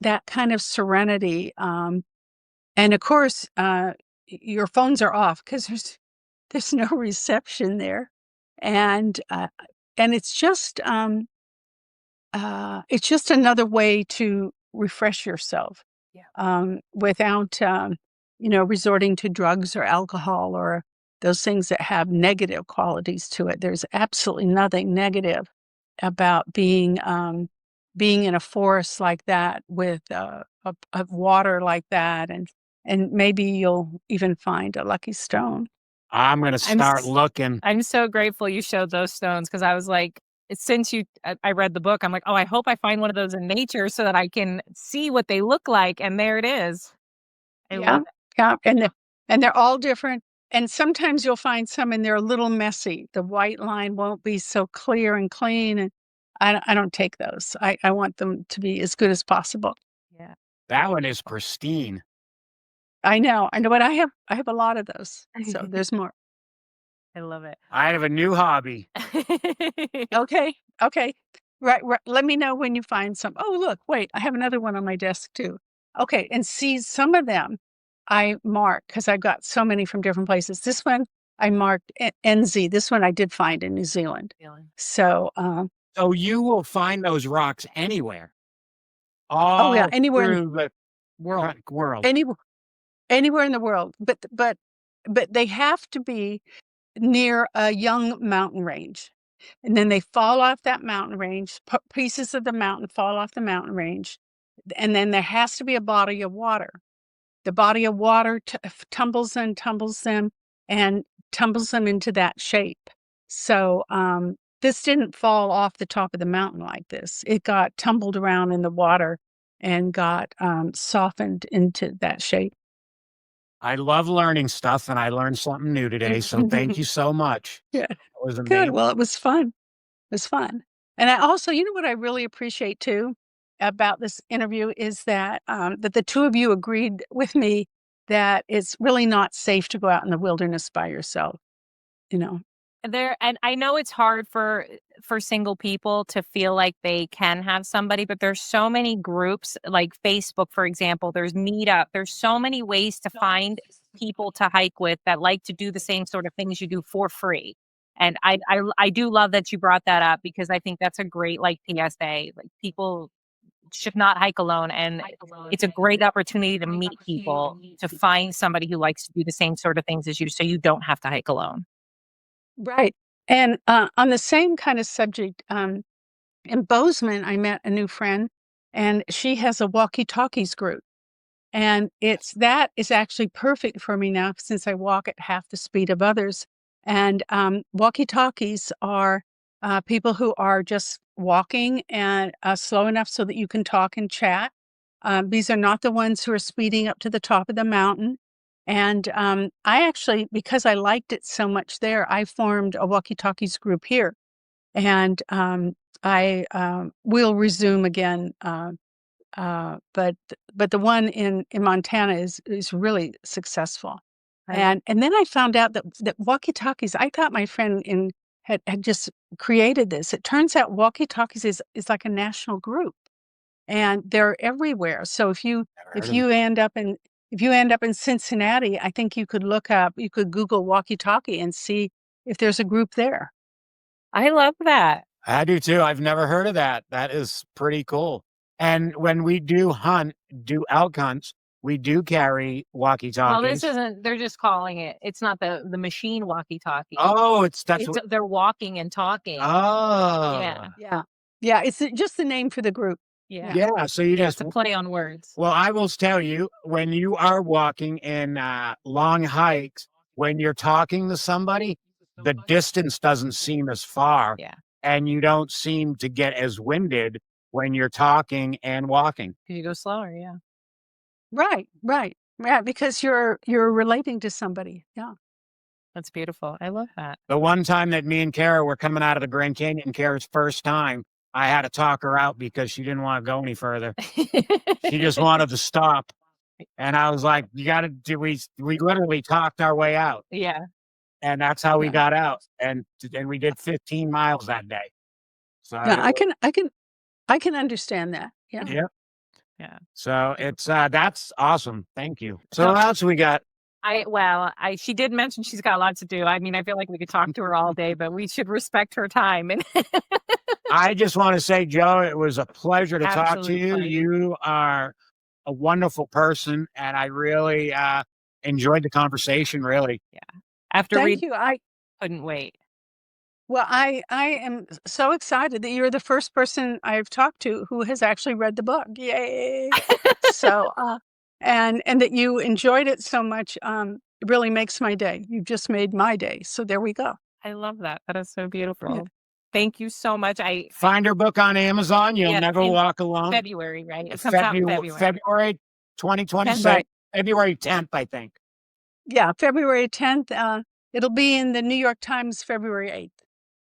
that kind of serenity, and of course, your phones are off because there's no reception there, and, uh, and it's just another way to refresh yourself, Yeah. without, resorting to drugs or alcohol or those things that have negative qualities to it. There's absolutely nothing negative about being in a forest like that with a water like that, and maybe you'll even find a lucky stone. I'm gonna start s- looking. I'm so grateful you showed those stones because I was like, since I read the book, I'm like, oh, I hope I find one of those in nature so that I can see what they look like. And there it is. I Yeah, love yeah, and they're all different, and sometimes you'll find some and they're a little messy. The white line won't be so clear and clean, and I don't take those. I want them to be as good as possible. it. Yeah. That one is pristine. I know, but I have a lot of those, so there's more. I love it. I have a new hobby. Okay, okay. Right, let me know when you find some. Oh, look, wait, I have another one on my desk too. Okay, and see, some of them I mark because 'cause I've got so many from different places. This one I marked NZ. This one I did find in New Zealand. Feeling. So, So you will find those rocks anywhere, oh yeah, all through the world. any anywhere in the world, but they have to be near a young mountain range. And then they fall off that mountain range, pieces of the mountain fall off the mountain range, and then there has to be a body of water. The body of water tumbles them and tumbles them into that shape. So, this didn't fall off the top of the mountain like this. It got tumbled around in the water and got, softened into that shape. I love learning stuff, and I learned something new today, so thank you so much. Yeah, That was good. amazing. Well, it was fun. It was fun. And I also, you know what I really appreciate too about this interview is that that the two of you agreed with me that it's really not safe to go out in the wilderness by yourself, you know. And I know it's hard for single people to feel like they can have somebody, but there's so many groups like Facebook, for example, there's Meetup, there's so many ways to find people to hike with that like to do the same sort of things you do for free. And I do love that you brought that up because I think that's a great like PSA. Like people should not hike alone, and it's a great opportunity to meet people, to find somebody who likes to do the same sort of things as you so you don't have to hike alone. Right. And on the same kind of subject, in Bozeman, I met a new friend, and she has a walkie-talkies group. And that is actually perfect for me now since I walk at half the speed of others. And, walkie-talkies are, people who are just walking and, slow enough so that you can talk and chat. These are not the ones who are speeding up to the top of the mountain. And, I actually, because I liked it so much there, I formed a walkie-talkies group here. And, I, will resume again, but the one in Montana is really successful. I love And then I found out that walkie-talkies, I thought my friend had just created this. It turns out walkie-talkies is like a national group, and they're everywhere. So Never if heard of it. you end up in if you end up in Cincinnati, I think you could Google walkie-talkie and see if there's a group there. I love that. I do too. I've never heard of that. That is pretty cool. And when we do elk hunts, we do carry Well, this walkie-talkies. isn't they're just calling it's not the machine walkie-talkie. Oh, that's It's what. they're walking and talking. Oh, Yeah. Yeah. Yeah, it's just the name for the group. Yeah. Yeah. yeah. So you Yeah, just it's a play on words. well, I will tell you, when you are walking in long hikes, when you're talking to somebody, the distance doesn't seem as far, Yeah. and you don't seem to get as winded when you're talking and walking. You go slower, yeah. Right, right. Yeah, because you're relating to somebody. Yeah. That's beautiful. I love that. The one time that me and Kara were coming out of the Grand Canyon, Kara's first time, I had to talk her out because she didn't want to go any further. She just wanted to stop. And I was like, you got to do, we literally talked our way out. Yeah. And that's how we Yeah. got out. And we did 15 miles that day. So Yeah, it was, I can understand that. Yeah. yeah. Yeah. So it's that's awesome. Thank you. So So what else we got? I she did mention she's got lots to do. I mean, I feel like we could talk to her all day, but we should respect her time and I just want to say, Joe, it was a pleasure to talk to absolute you. pleasure. You are a wonderful person, and I really enjoyed the conversation. Really, After Thank reading, you. couldn't wait. Well, I am so excited that you're the first person I've talked to who has actually read the book. Yay. So, and that you enjoyed it so much. really makes my day. You've just made my day. So there we go. I love that. That is so beautiful. Brilliant. Thank you so much. Find her book on Amazon. You'll Yes, never in walk alone. February, right? It comes out in February. February 2026. Right. February 10th, I think. Yeah, February 10th. It'll be in the New York Times February 8th.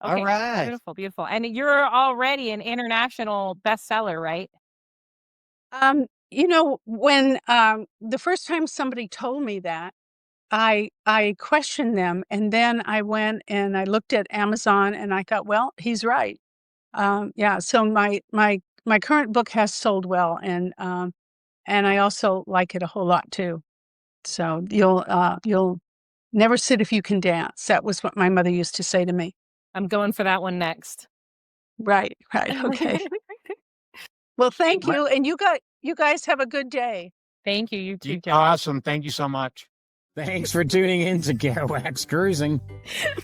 Okay, All right. beautiful, beautiful. And you're already an international bestseller, right? When the first time somebody told me that, I questioned them, and then I went and I looked at Amazon, and I thought, well, he's right. Yeah. So my current book has sold well, and I also like it a whole lot too. So you'll never sit if you can dance. That was what my mother used to say to me. I'm going for that one next. Right. Okay. Well, thank you. And you guys have a good day. Thank you. You too, Joe. Awesome. Thank you so much. Thanks for tuning in to Kerouac's Cruising.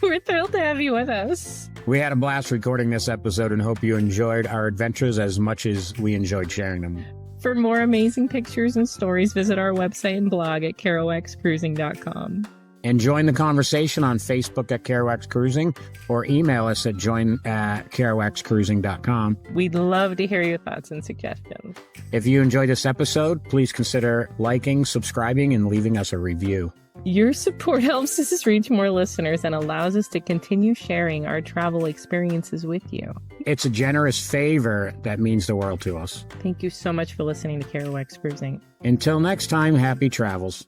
We're thrilled to have you with us. We had a blast recording this episode and hope you enjoyed our adventures as much as we enjoyed sharing them. For more amazing pictures and stories, visit our website and blog at kerouacscruising.com. And join the conversation on Facebook at Kerouac's Cruising or email us at join@kerouacscruising.com. We'd love to hear your thoughts and suggestions. If you enjoyed this episode, please consider liking, subscribing, and leaving us a review. Your support helps us reach more listeners and allows us to continue sharing our travel experiences with you. It's a generous favor that means the world to us. Thank you so much for listening to Kerouac's Cruising. Until next time, happy travels.